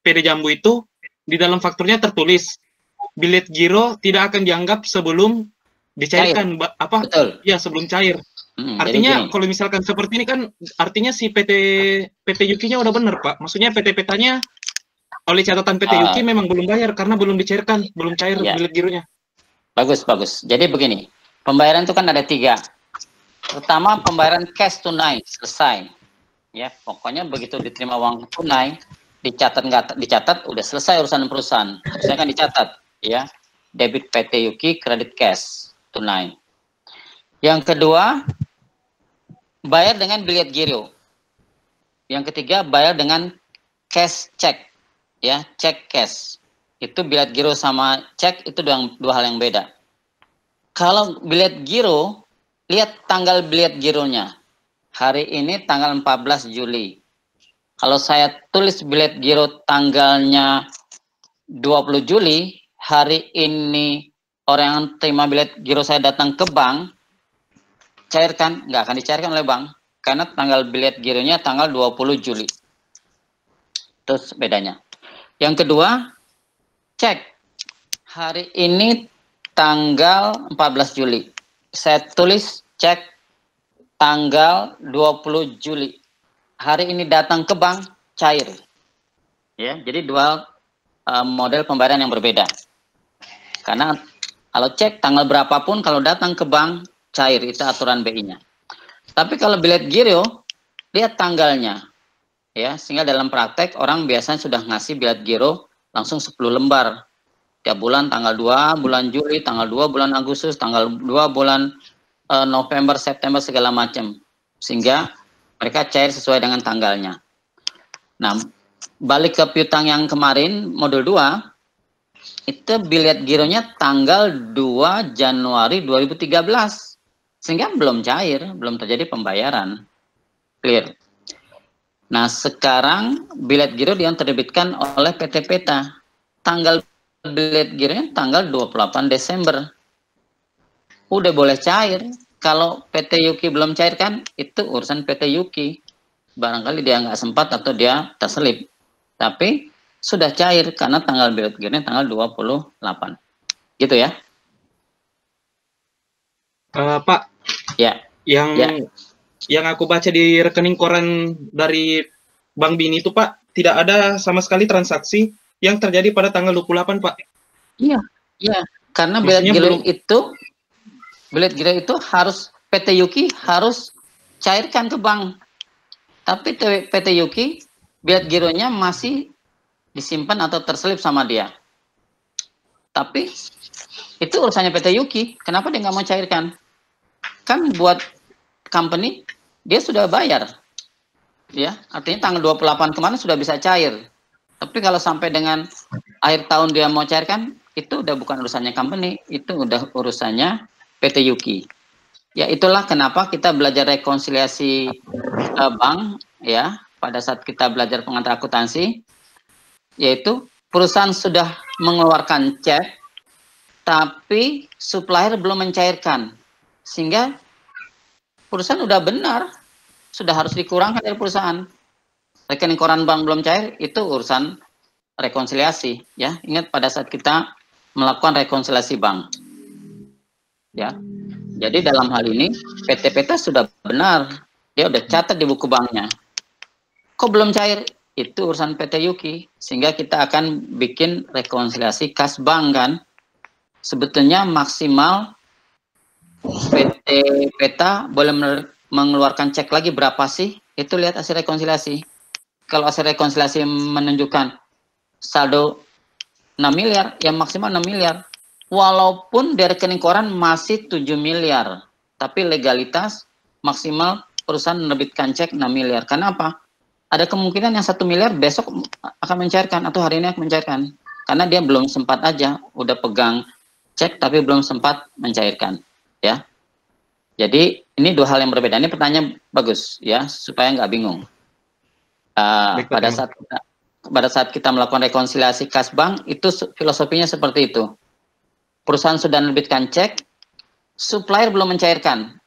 PD Jambu itu di dalam fakturnya tertulis bilet giro tidak akan dianggap sebelum dicairkan, apa? Betul. Ya, sebelum cair. Artinya kalau misalkan seperti ini kan artinya si PT Yuki-nya udah benar Pak. Maksudnya PT Petanya oleh catatan PT Yuki memang belum bayar karena belum dicairkan, belum cair bilet gironya. Bagus. Jadi begini, pembayaran itu kan ada 3. Pertama, pembayaran cash tunai selesai. Ya, pokoknya begitu diterima uang tunai, dicatat nggak dicatat, udah selesai urusan perusahaan. Harusnya kan dicatat, ya. Debit PT Yuki, kredit cash tunai. Yang kedua, bayar dengan bilet giro. Yang ketiga, bayar dengan cash check, ya, cek cash. Itu bilet giro sama cek itu dua hal yang beda. Kalau bilet giro, lihat tanggal bilet gironya. Hari ini tanggal 14 Juli. Kalau saya tulis bilet giro tanggalnya 20 Juli, hari ini orang yang terima bilet giro saya datang ke bank, cairkan, nggak akan dicairkan oleh bank. karena tanggal bilet gironya tanggal 20 Juli. Terus bedanya. Yang kedua, cek. Hari ini tanggal 14 Juli. Saya tulis cek tanggal 20 Juli. Hari ini datang ke bank, cair. Ya, jadi dua model pembayaran yang berbeda. Karena kalau cek tanggal berapapun, kalau datang ke bank, cair. Itu aturan BI-nya. Tapi kalau bilet giro, lihat tanggalnya. Ya, sehingga dalam praktek orang biasanya sudah ngasih bilet giro langsung 10 lembar. Tiap bulan tanggal 2 bulan Juli, tanggal 2 bulan Agustus, tanggal 2 bulan November, September, segala macam. Sehingga mereka cair sesuai dengan tanggalnya. Nah, balik ke piutang yang kemarin, modul 2, itu bilet gironya tanggal 2 Januari 2013. Sehingga belum cair, belum terjadi pembayaran. Clear. Nah, sekarang bilet giro yang terbitkan oleh PT Peta. Tanggal bilet gironya tanggal 28 Desember. Udah boleh cair. Kalau PT Yuki belum cairkan, itu urusan PT Yuki. Barangkali dia nggak sempat atau dia terselip. Tapi sudah cair karena tanggal bilet gironya tanggal 28. Gitu ya. Pak. Ya. Yang aku baca di rekening koran dari Bank Bini itu, Pak, tidak ada sama sekali transaksi yang terjadi pada tanggal 28, Pak. Iya. Karena bilet giro itu harus PT Yuki harus cairkan ke bank. Tapi PT Yuki bilet gironya masih disimpan atau terselip sama dia. Tapi itu urusannya PT Yuki. Kenapa dia nggak mau cairkan? Kan buat company dia sudah bayar. Ya, artinya tanggal 28 kemarin sudah bisa cair. Tapi kalau sampai dengan akhir tahun dia mau cairkan, itu udah bukan urusannya company, itu udah urusannya PT Yuki. Ya, itulah kenapa kita belajar rekonsiliasi bank ya pada saat kita belajar pengantar akuntansi, yaitu perusahaan sudah mengeluarkan cek tapi supplier belum mencairkan, sehingga perusahaan udah benar, sudah harus dikurangkan dari perusahaan. Rekening koran bank belum cair, itu urusan rekonsiliasi ya. Ingat pada saat kita melakukan rekonsiliasi bank. Ya. Jadi dalam hal ini PT Peta sudah benar. Dia udah catat di buku banknya. Kok belum cair? Itu urusan PT Yuki. Sehingga kita akan bikin rekonsiliasi kas bank kan. Sebetulnya maksimal PT Peta boleh mengeluarkan cek lagi berapa sih? Itu lihat hasil rekonsiliasi. Kalau hasil rekonsiliasi menunjukkan saldo 6 miliar, ya maksimal 6 miliar. Walaupun di rekening koran masih 7 miliar. Tapi legalitas maksimal perusahaan menerbitkan cek 6 miliar. Karena apa? Ada kemungkinan yang 1 miliar besok akan mencairkan atau hari ini akan mencairkan. Karena dia belum sempat aja, udah pegang cek tapi belum sempat mencairkan. Ya. Jadi ini dua hal yang berbeda. Ini pertanyaan bagus ya, supaya nggak bingung. Pada saat kita melakukan rekonsiliasi kas bank, itu filosofinya seperti itu. Perusahaan sudah menerbitkan cek, supplier belum mencairkan.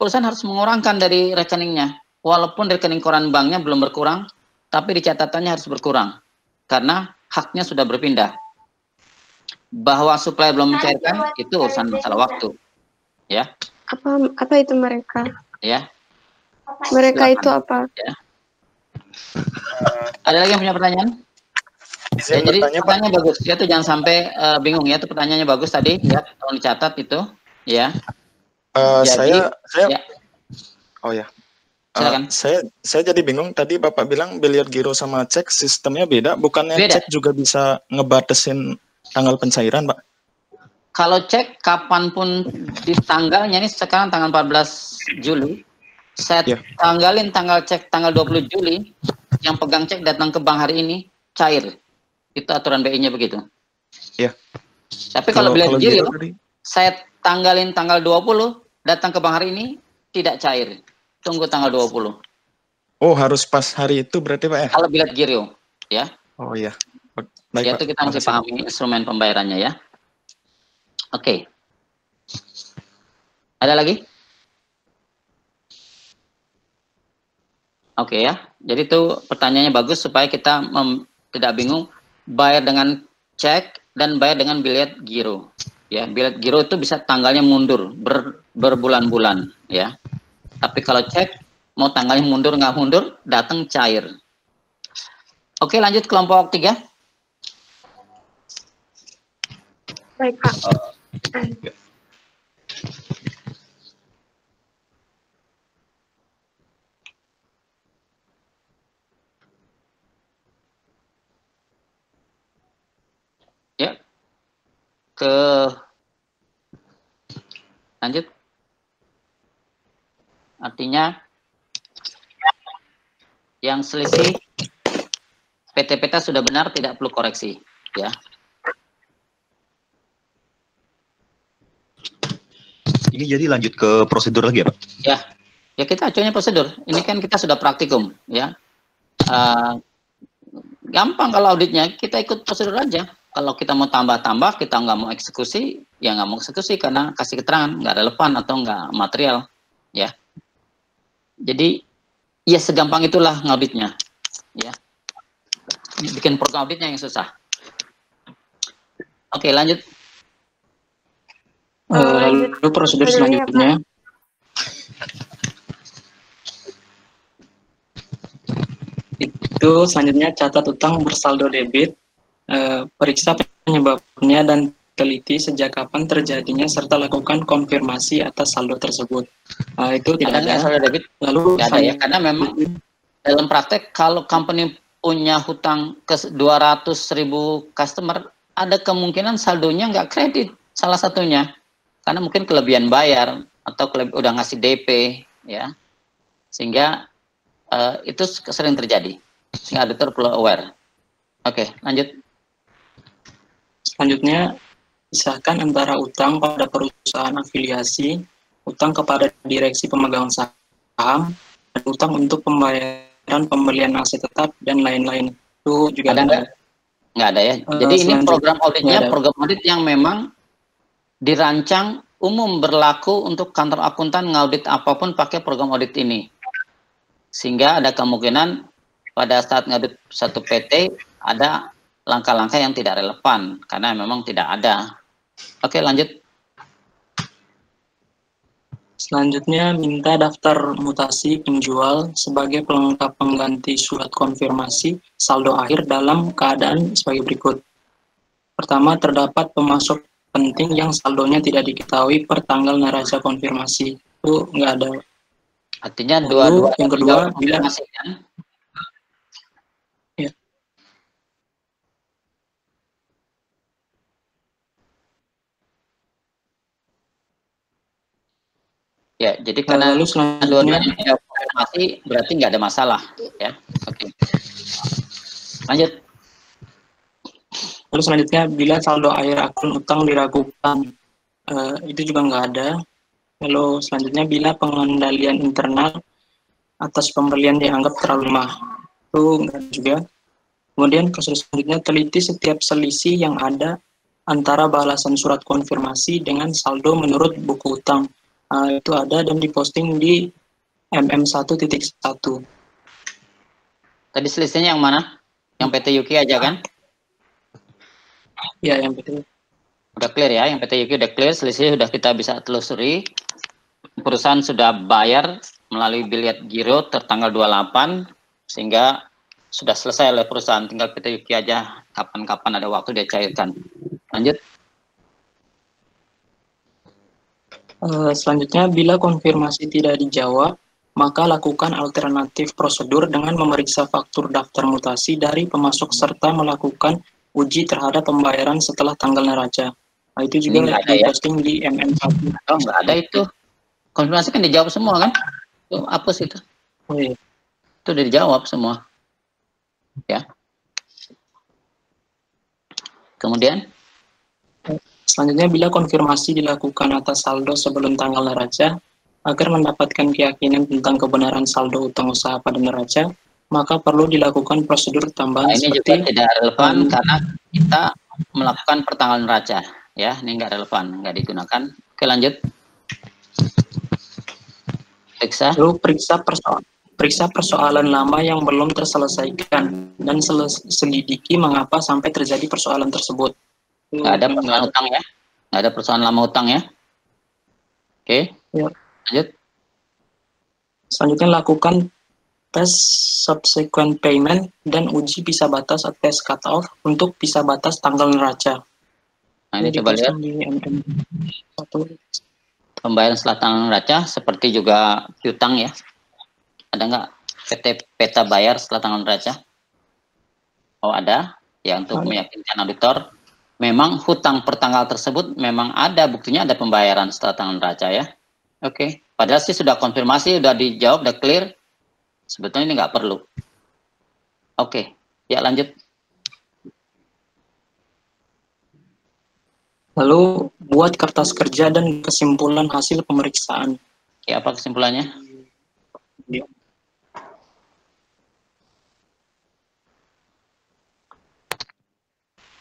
Perusahaan harus mengurangkan dari rekeningnya. Walaupun rekening koran banknya belum berkurang, tapi di catatannya harus berkurang. Karena haknya sudah berpindah. Bahwa supplier belum mencairkan, itu urusan masalah waktu. Ya. Apa itu mereka? Ya. Mereka Silakan. itu apa? Ya. Ada lagi yang punya pertanyaan? Ya, jadi pertanyaannya bagus. Ya tuh jangan sampai bingung ya. Itu pertanyaannya bagus tadi. Ya, tolong dicatat itu. Ya. Saya ya. Oh ya. Silakan. Saya jadi bingung. Tadi Bapak bilang bilet giro sama cek sistemnya beda. Bukannya beda. Cek juga bisa ngebatasin tanggal pencairan, Pak? Kalau cek kapanpun di tanggalnya, ini sekarang tanggal 14 Juli. Saya tanggalin tanggal cek tanggal 20 Juli. Yang pegang cek datang ke bank hari ini, cair. Itu aturan BI-nya begitu. Iya. Tapi kalau bilet giro, saya tanggalin tanggal 20, datang ke bank hari ini, tidak cair. Tunggu tanggal 20. Oh, harus pas hari itu berarti, Pak ya? Kalau bilet giro, ya. Oh iya. Baik, ya, itu kita mesti pahami instrumen pembayarannya ya. Oke. Ada lagi? Oke ya. Jadi itu pertanyaannya bagus supaya kita tidak bingung bayar dengan cek dan bayar dengan bilet giro. Ya, bilet giro itu bisa tanggalnya mundur berbulan-bulan ya. Tapi kalau cek mau tanggalnya mundur nggak mundur, datang cair. Oke, lanjut kelompok 3. Baik, Pak. Ya. Lanjut. Artinya yang selisih PT sudah benar, tidak perlu koreksi, ya. Ini jadi lanjut ke prosedur lagi ya, Pak? Ya kita acuannya prosedur. Ini kan kita sudah praktikum, ya. Gampang kalau auditnya, kita ikut prosedur aja. Kalau kita mau tambah-tambah, kita nggak mau eksekusi, ya nggak mau eksekusi karena kasih keterangan nggak relevan atau nggak material, ya. Jadi ya segampang itulah ngauditnya, ya. Bikin program auditnya yang susah. Oke, lanjut. Lalu prosedur selanjutnya. Itu selanjutnya catat utang bersaldo debit. Periksa penyebabnya dan teliti sejak kapan terjadinya serta lakukan konfirmasi atas saldo tersebut. Itu tidak ada saldo debit. Lalu tidak ada ya, karena memang dalam praktek kalau company punya hutang ke 200.000 customer, ada kemungkinan saldonya nggak kredit salah satunya karena mungkin kelebihan bayar atau udah ngasih DP, ya, sehingga itu sering terjadi, sehingga auditor perlu aware. Oke, lanjut. Selanjutnya, pisahkan antara utang pada perusahaan afiliasi, utang kepada direksi pemegang saham, dan utang untuk pembayaran pembelian aset tetap, dan lain-lain. Itu juga ada nggak ada ya? Jadi ini program auditnya, program audit yang memang dirancang umum berlaku untuk kantor akuntan ngaudit apapun pakai program audit ini. Sehingga ada kemungkinan pada saat ngaudit satu PT ada langkah-langkah yang tidak relevan karena memang tidak ada. Oke, lanjut. Selanjutnya minta daftar mutasi penjual sebagai pelengkap pengganti surat konfirmasi saldo akhir dalam keadaan sebagai berikut. Pertama, terdapat pemasok penting yang saldonya tidak diketahui per tanggal neraca konfirmasi. Itu nggak ada. Artinya dua-dua. Yang kedua, bila ya, jadi karena dua-duanya konfirmasi berarti nggak ada masalah, ya. Oke. Lanjut. Lalu selanjutnya, bila saldo akhir akun utang diragukan, itu juga nggak ada. Lalu selanjutnya, bila pengendalian internal atas pembelian dianggap terlalu lemah, itu nggak ada juga. Kemudian kasus selanjutnya, teliti setiap selisih yang ada antara balasan surat konfirmasi dengan saldo menurut buku utang. Itu ada dan diposting di MM1.1. Tadi selisihnya yang mana? Yang PT Yuki aja kan? Ya, yang PT. Udah clear ya, yang PT Yuki udah clear, selisih sudah kita bisa telusuri. Perusahaan sudah bayar melalui bilet giro tertanggal 28, sehingga sudah selesai oleh perusahaan, tinggal PT Yuki aja kapan-kapan ada waktu dia cairkan. Lanjut. Selanjutnya, bila konfirmasi tidak dijawab, maka lakukan alternatif prosedur dengan memeriksa faktur daftar mutasi dari pemasok serta melakukan uji terhadap pembayaran setelah tanggal neraca. Itu juga diposting di MM1. Oh, nggak ada itu. Konfirmasi kan dijawab semua kan? Itu hapus itu. Oh, iya. Itu udah dijawab semua. Ya. Kemudian? Selanjutnya, bila konfirmasi dilakukan atas saldo sebelum tanggal neraca, agar mendapatkan keyakinan tentang kebenaran saldo utang usaha pada neraca, maka perlu dilakukan prosedur tambahan ini seperti juga tidak relevan karena kita melakukan pertanggalan neraca. Ya, ini nggak relevan, nggak digunakan. Oke, lanjut. Periksa. Lalu periksa periksa persoalan lama yang belum terselesaikan dan selidiki mengapa sampai terjadi persoalan tersebut. Nggak ada persoalan utang ya? Nggak ada persoalan lama utang ya? Oke. Ya. Lanjut. Selanjutnya lakukan tes subsequent payment dan uji pisah batas atau tes cut off untuk pisah batas tanggal neraca. Nah, ini coba lihat. Pembayaran setelah tanggal neraca seperti juga piutang ya. Ada nggak peta bayar setelah tanggal neraca? Oh ada. Ya untuk meyakinkan auditor, memang hutang per tanggal tersebut memang ada buktinya ada pembayaran setelah tanggal neraca ya. Oke. Padahal sih sudah konfirmasi, sudah dijawab, sudah clear. Sebetulnya ini nggak perlu. Oke. Ya lanjut. Lalu buat kertas kerja dan kesimpulan hasil pemeriksaan. Oke, apa kesimpulannya?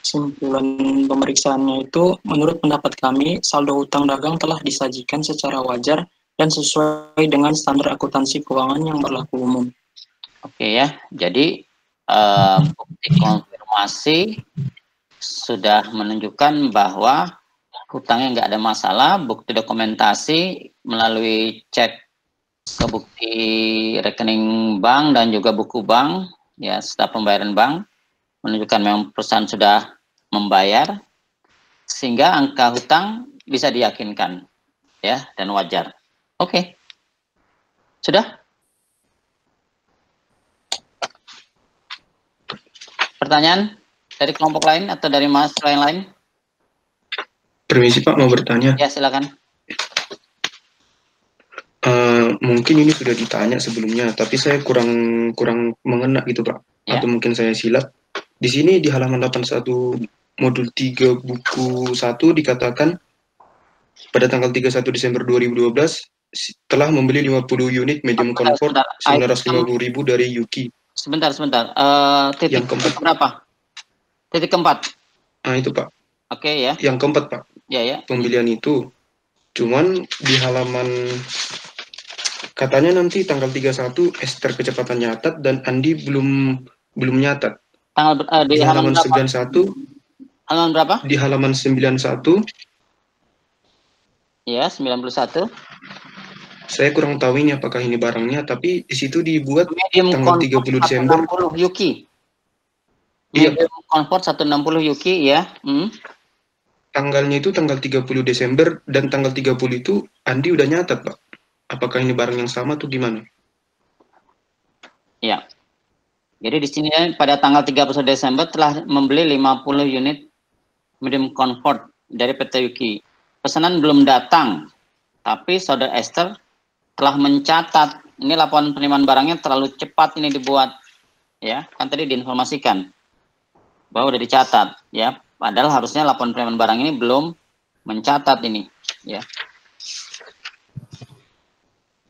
Kesimpulan pemeriksaannya itu, menurut pendapat kami, saldo hutang dagang telah disajikan secara wajar dan sesuai dengan standar akuntansi keuangan yang berlaku umum. Oke ya, jadi bukti konfirmasi sudah menunjukkan bahwa hutangnya nggak ada masalah, bukti dokumentasi melalui cek ke bukti rekening bank dan juga buku bank, ya setelah pembayaran bank, menunjukkan memang perusahaan sudah membayar, sehingga angka hutang bisa diyakinkan, ya, dan wajar. Oke. Sudah? Pertanyaan dari kelompok lain atau dari mahasiswa yang lain? Permisi Pak, mau bertanya. Ya, silakan. Mungkin ini sudah ditanya sebelumnya, tapi saya kurang mengena gitu Pak. Ya. Atau mungkin saya silap. Di sini di halaman 81 modul 3 buku 1 dikatakan pada tanggal 31 Desember 2012 telah membeli 50 unit medium comfort 950.000 dari Yuki. Sebentar. Titik yang keempat berapa? Titik keempat. Nah itu Pak. Oke ya. Yang keempat Pak. Ya. Pembelian itu. Cuman di halaman katanya nanti tanggal 31 Esther kecepatan nyatat dan Andi belum nyatat. Di halaman 91. Halaman berapa? Di halaman 91. Ya, 91. Saya kurang tahu ini apakah ini barangnya, tapi di situ dibuat medium tanggal 30 Desember. 160 Yuki. Iya, medium comfort 160 Yuki ya. Tanggalnya itu tanggal 30 Desember dan tanggal 30 itu Andi udah nyatat, Pak. Apakah ini barang yang sama atau gimana? Ya. Jadi di sini pada tanggal 31 Desember telah membeli 50 unit medium comfort dari PT Yuki. Pesanan belum datang, tapi Saudara Esther telah mencatat. Ini laporan penerimaan barangnya terlalu cepat ini dibuat, ya kan tadi diinformasikan bahwa udah dicatat, ya. Padahal harusnya laporan penerimaan barang ini belum mencatat ini, ya.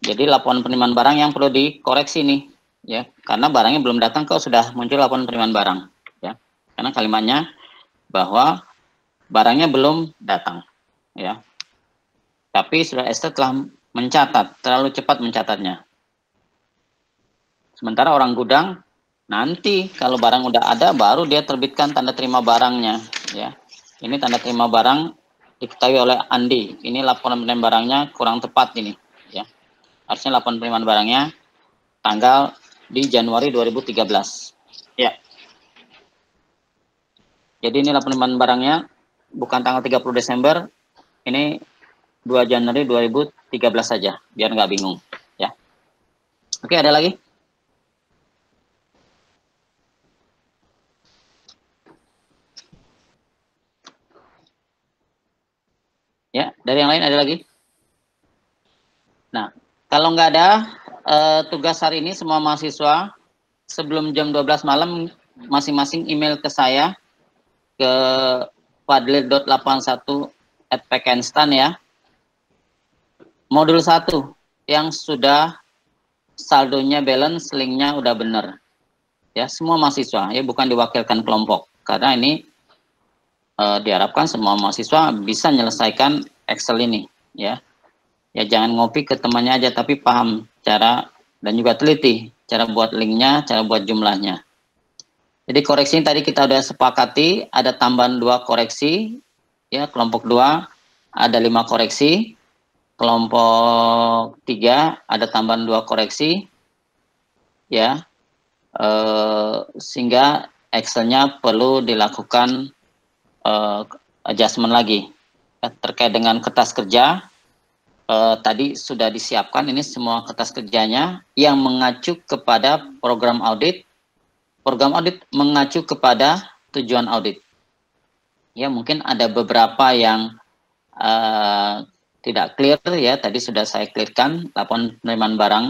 Jadi laporan penerimaan barang yang perlu dikoreksi nih, ya, karena barangnya belum datang kok sudah muncul laporan penerimaan barang, ya. Karena kalimatnya bahwa barangnya belum datang, ya. Tapi Saudara Esther telah mencatat, terlalu cepat mencatatnya. Sementara orang gudang nanti kalau barang udah ada baru dia terbitkan tanda terima barangnya, ya. Ini tanda terima barang diketahui oleh Andi. Ini laporan penerimaan barangnya kurang tepat ini, ya. Harusnya laporan penerimaan barangnya tanggal di Januari 2013. Ya. Jadi ini laporan penerimaan barangnya bukan tanggal 30 Desember, ini 2 Januari 2013 saja, biar nggak bingung, ya. Oke, ada lagi? Ya, dari yang lain ada lagi? Nah, kalau nggak ada tugas hari ini semua mahasiswa sebelum jam 12 malam masing-masing email ke saya ke fadlir.81@pekenstan ya. Modul 1 yang sudah saldonya balance, linknya udah bener. Ya, semua mahasiswa ya, bukan diwakilkan kelompok. Karena ini diharapkan semua mahasiswa bisa menyelesaikan Excel ini, ya. Ya jangan ngopi ke temannya aja, tapi paham cara dan juga teliti cara buat linknya, cara buat jumlahnya. Jadi koreksi tadi kita udah sepakati, ada tambahan 2 koreksi, ya kelompok 2 ada 5 koreksi, kelompok 3 ada tambahan 2 koreksi, ya, sehingga Excel-nya perlu dilakukan adjustment lagi. Terkait dengan kertas kerja, tadi sudah disiapkan ini semua kertas kerjanya yang mengacu kepada program audit. Program audit mengacu kepada tujuan audit. Ya, mungkin ada beberapa yang tidak clear ya. Tadi sudah saya clearkan laporan penerimaan barang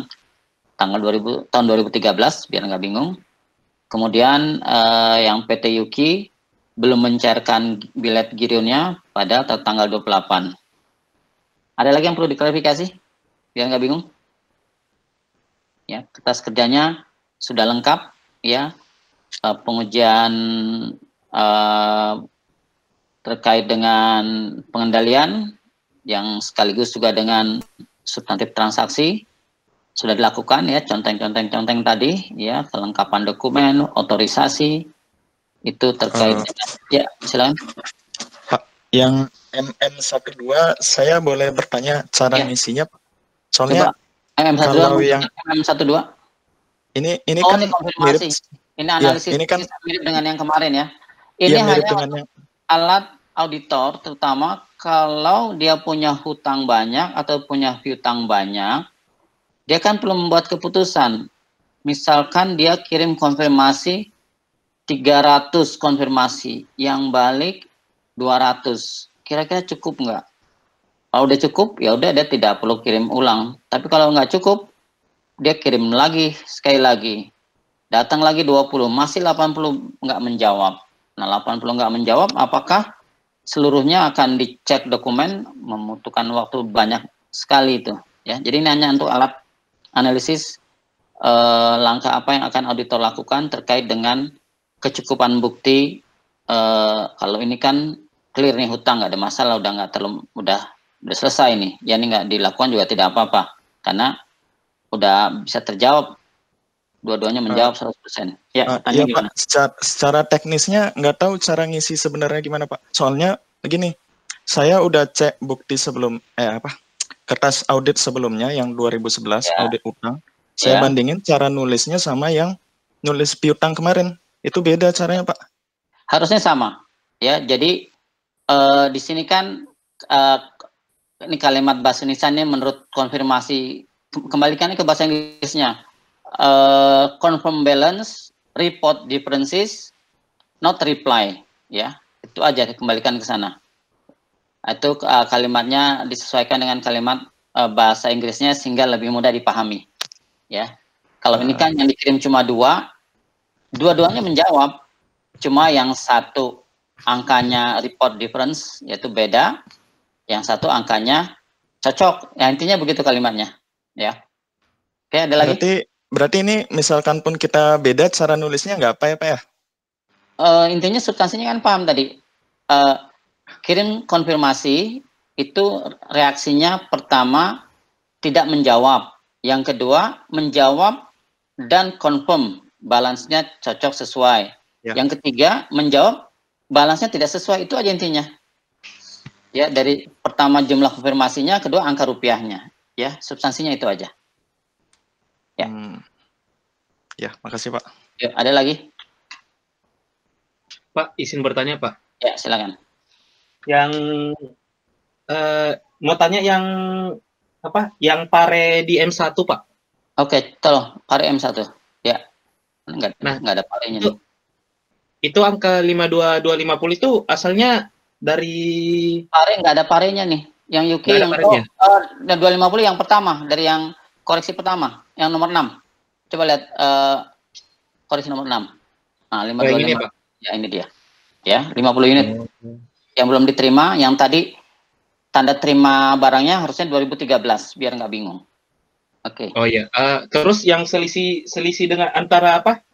tahun 2013 biar nggak bingung. Kemudian yang PT Yuki belum mencairkan bilet girionnya pada tanggal 28. Ada lagi yang perlu diklarifikasi biar nggak bingung? Ya, kertas kerjanya sudah lengkap. Ya, pengujian terkait dengan pengendalian yang sekaligus juga dengan substantif transaksi sudah dilakukan ya, conteng tadi ya, kelengkapan dokumen, otorisasi itu terkait ya, silakan. Pak, yang MM12 saya boleh bertanya cara ngisinya, Pak? Soalnya MM12 kalau yang MM12 ini kan konfirmasi. Ini analisis, ini kan mirip dengan yang kemarin ya. Ini hanya alat auditor, terutama kalau dia punya hutang banyak atau punya piutang banyak, dia kan perlu membuat keputusan. Misalkan dia kirim konfirmasi 300 konfirmasi, yang balik 200. Kira-kira cukup nggak? Kalau udah cukup, ya udah dia tidak perlu kirim ulang. Tapi kalau nggak cukup, dia kirim lagi, sekali lagi. Datang lagi 20, masih 80 nggak menjawab. Nah, 80 nggak menjawab, apakah seluruhnya akan dicek dokumen, membutuhkan waktu banyak sekali itu. Ya, jadi ini hanya untuk alat analisis langkah apa yang akan auditor lakukan terkait dengan kecukupan bukti. Kalau ini kan clear nih, hutang nggak ada masalah, udah selesai nih. Ya, ini nggak dilakukan juga tidak apa-apa, karena udah bisa terjawab, dua-duanya menjawab 100%. Ya, iya Pak, secara teknisnya nggak tahu cara ngisi sebenarnya gimana Pak. Soalnya begini, saya udah cek bukti sebelum kertas audit sebelumnya yang 2011 audit utang. Saya bandingin cara nulisnya sama yang nulis piutang kemarin. Itu beda caranya Pak. Harusnya sama. Ya, jadi di sini kan ini kalimat bahasa Indonesianya menurut konfirmasi, kembalikannya ke bahasa Inggrisnya. Confirm balance, report differences, not reply, ya, itu aja, dikembalikan ke sana. Itu kalimatnya disesuaikan dengan kalimat bahasa Inggrisnya sehingga lebih mudah dipahami, ya. Kalau ini kan yang dikirim cuma dua-duanya menjawab, cuma yang satu angkanya report difference yaitu beda, yang satu angkanya cocok, ya intinya begitu kalimatnya, ya. Oke, ada lagi? Berarti ini misalkan pun kita beda cara nulisnya nggak apa ya Pak ya? Intinya substansinya kan paham tadi. Kirim konfirmasi itu reaksinya pertama tidak menjawab, yang kedua menjawab dan confirm balance-nya cocok sesuai, yang ketiga menjawab balance-nya tidak sesuai. Itu aja intinya. Ya, dari pertama jumlah konfirmasinya, kedua angka rupiahnya. Ya, substansinya itu aja. Ya. Ya, makasih Pak. Ya, ada lagi? Pak, izin bertanya Pak. Ya, silakan. Yang mau tanya yang apa? Yang pare di M1 Pak. Oke, tolong pare M1. Ya. Nggak ada parenya. Itu angka 52250 itu asalnya dari pare, nggak ada parenya nih. Yang Yuki yang 250 yang pertama, dari yang koreksi pertama, yang nomor 6. Coba lihat koreksi nomor 6. Nah, 525. Ya, ini dia. Ya, 50 unit. Yang belum diterima, yang tadi tanda terima barangnya harusnya 2013, biar nggak bingung. Oke. Oh iya. Terus yang selisih dengan antara apa?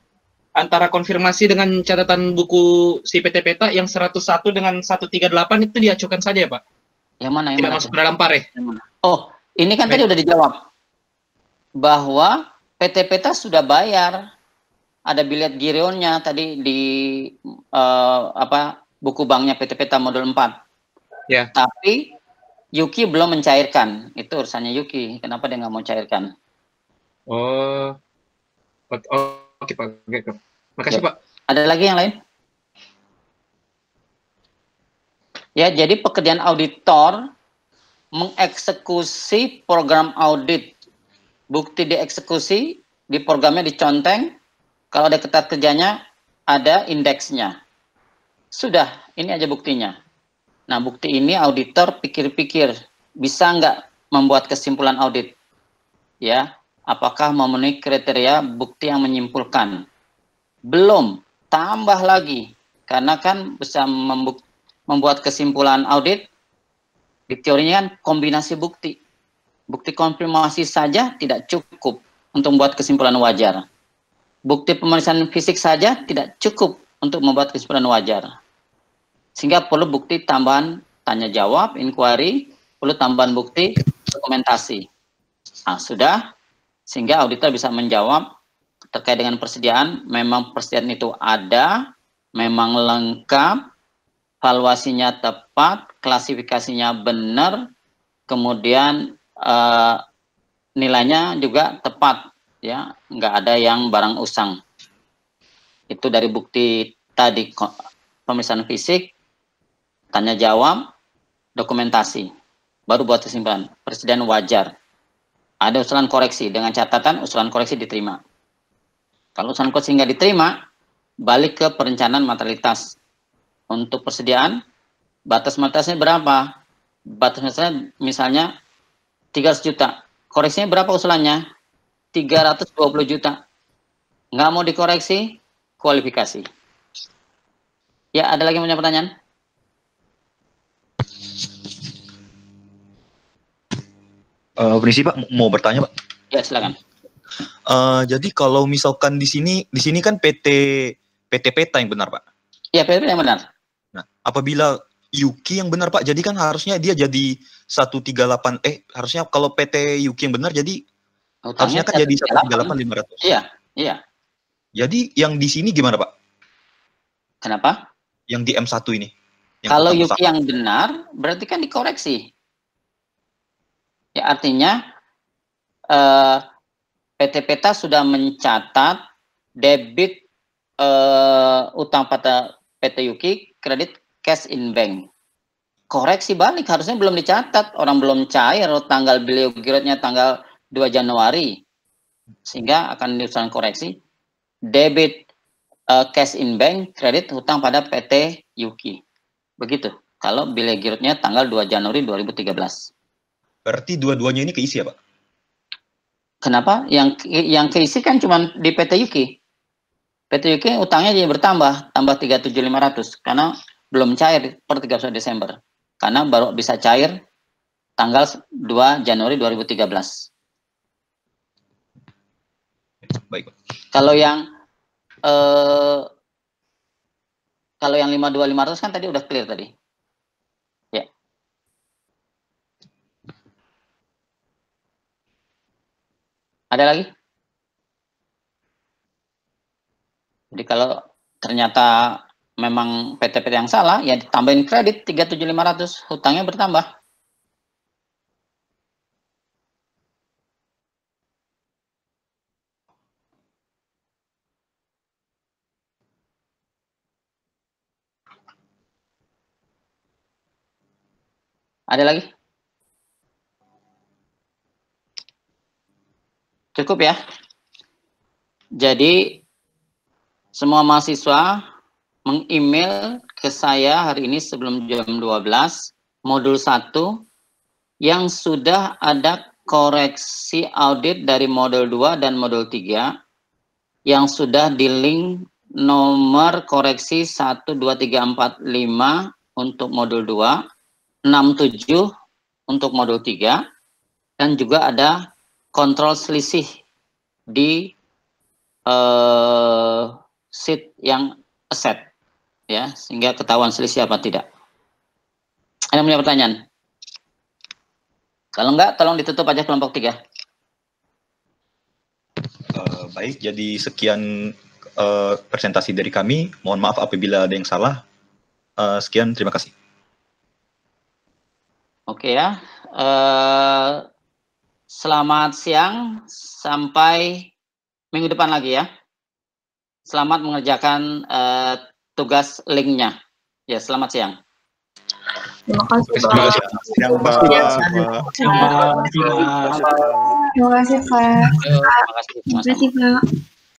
Antara konfirmasi dengan catatan buku si PT Peta yang 101 dengan 138 itu diacukan saja ya Pak? Yang mana? Yang tidak mana? Masuk ke dalam pare. Oh, ini kan tadi udah dijawab. Bahwa PT Peta sudah bayar, ada bilet gironya tadi di buku banknya PT Peta modul 4. Ya. Tapi Yuki belum mencairkan. Itu urusannya Yuki. Kenapa dia nggak mau cairkan? Oh, oke Pak. Makasih Ya. Pak. Ada lagi yang lain? Ya, jadi pekerjaan auditor mengeksekusi program audit. Bukti dieksekusi, di programnya diconteng. Kalau ada ketat kerjanya, ada indeksnya. Sudah, ini aja buktinya. Nah, bukti ini auditor pikir-pikir, bisa nggak membuat kesimpulan audit? Ya, apakah memenuhi kriteria bukti yang menyimpulkan? Belum, tambah lagi. Karena kan bisa membuat kesimpulan audit, di teorinya kan kombinasi bukti. Bukti konfirmasi saja tidak cukup untuk membuat kesimpulan wajar. Bukti pemeriksaan fisik saja tidak cukup untuk membuat kesimpulan wajar. Sehingga perlu bukti tambahan tanya jawab, inquiry, perlu tambahan bukti dokumentasi. Nah, sudah, sehingga auditor bisa menjawab terkait dengan persediaan, memang persediaan itu ada, memang lengkap, valuasinya tepat, klasifikasinya benar, kemudian nilainya juga tepat, ya, nggak ada yang barang usang. Itu dari bukti tadi, pemeriksaan fisik, tanya jawab, dokumentasi, baru buat kesimpulan. Persediaan wajar. Ada usulan koreksi, dengan catatan usulan koreksi diterima. Kalau usulan koreksi nggak diterima, balik ke perencanaan materialitas. Untuk persediaan, batas materialitasnya berapa? Batas materialitasnya misalnya 300 juta. Koreksinya berapa usulannya? 320 juta. Nggak mau dikoreksi, kualifikasi. Ya, ada lagi yang punya pertanyaan? Permisi Pak, mau bertanya Pak? Ya, silakan. Jadi kalau misalkan di sini kan PT Peta yang benar Pak? Ya, PT Peta yang benar. Nah, apabila Yuki yang benar Pak, jadi kan harusnya dia jadi 138, harusnya kalau PT Yuki yang benar jadi harusnya kan jadi 138.500. Iya, iya. Jadi yang di sini gimana Pak? Kenapa? Yang di M1 ini. Kalau Yuki yang benar, berarti kan dikoreksi. Ya, artinya PT Peta sudah mencatat debit utang pada PT Yuki, kredit cash in bank. Koreksi balik, harusnya belum dicatat. Orang belum cair, tanggal beliau gironya tanggal 2 Januari. Sehingga akan diusahakan koreksi. Debit cash in bank, kredit hutang pada PT Yuki. Begitu. Kalau beliau gironya tanggal 2 Januari 2013. Berarti dua-duanya ini keisi ya Pak? Kenapa? Yang keisi kan cuma di PT Yuki. PT Yuki utangnya jadi bertambah, tambah 37.500 karena belum cair per 31 Desember. Karena baru bisa cair tanggal 2 Januari 2013. Baik. Kalau yang 52.500 kan tadi udah clear tadi. Ya. Ada lagi? Jadi kalau ternyata memang PT-PT yang salah, ya ditambahin kredit 37.500, hutangnya bertambah. Ada lagi? Cukup ya? Jadi semua mahasiswa meng-email ke saya hari ini sebelum jam 12, modul 1, yang sudah ada koreksi audit dari modul 2 dan modul 3, yang sudah di link nomor koreksi 1, 2, 3, 4, 5 untuk modul 2, 67 untuk modul 3, dan juga ada kontrol selisih di sheet yang aset, ya, sehingga ketahuan selisih apa tidak. Ada yang punya pertanyaan? Kalau enggak, tolong ditutup aja kelompok 3. Baik, jadi sekian presentasi dari kami. Mohon maaf apabila ada yang salah. Sekian, terima kasih. Oke ya. Selamat siang, sampai minggu depan lagi ya. Selamat mengerjakan tugas linknya. Ya, selamat siang. Terima kasih, Pak. Terima kasih, Pak. Terima kasih, Pak. Terima kasih, Pak.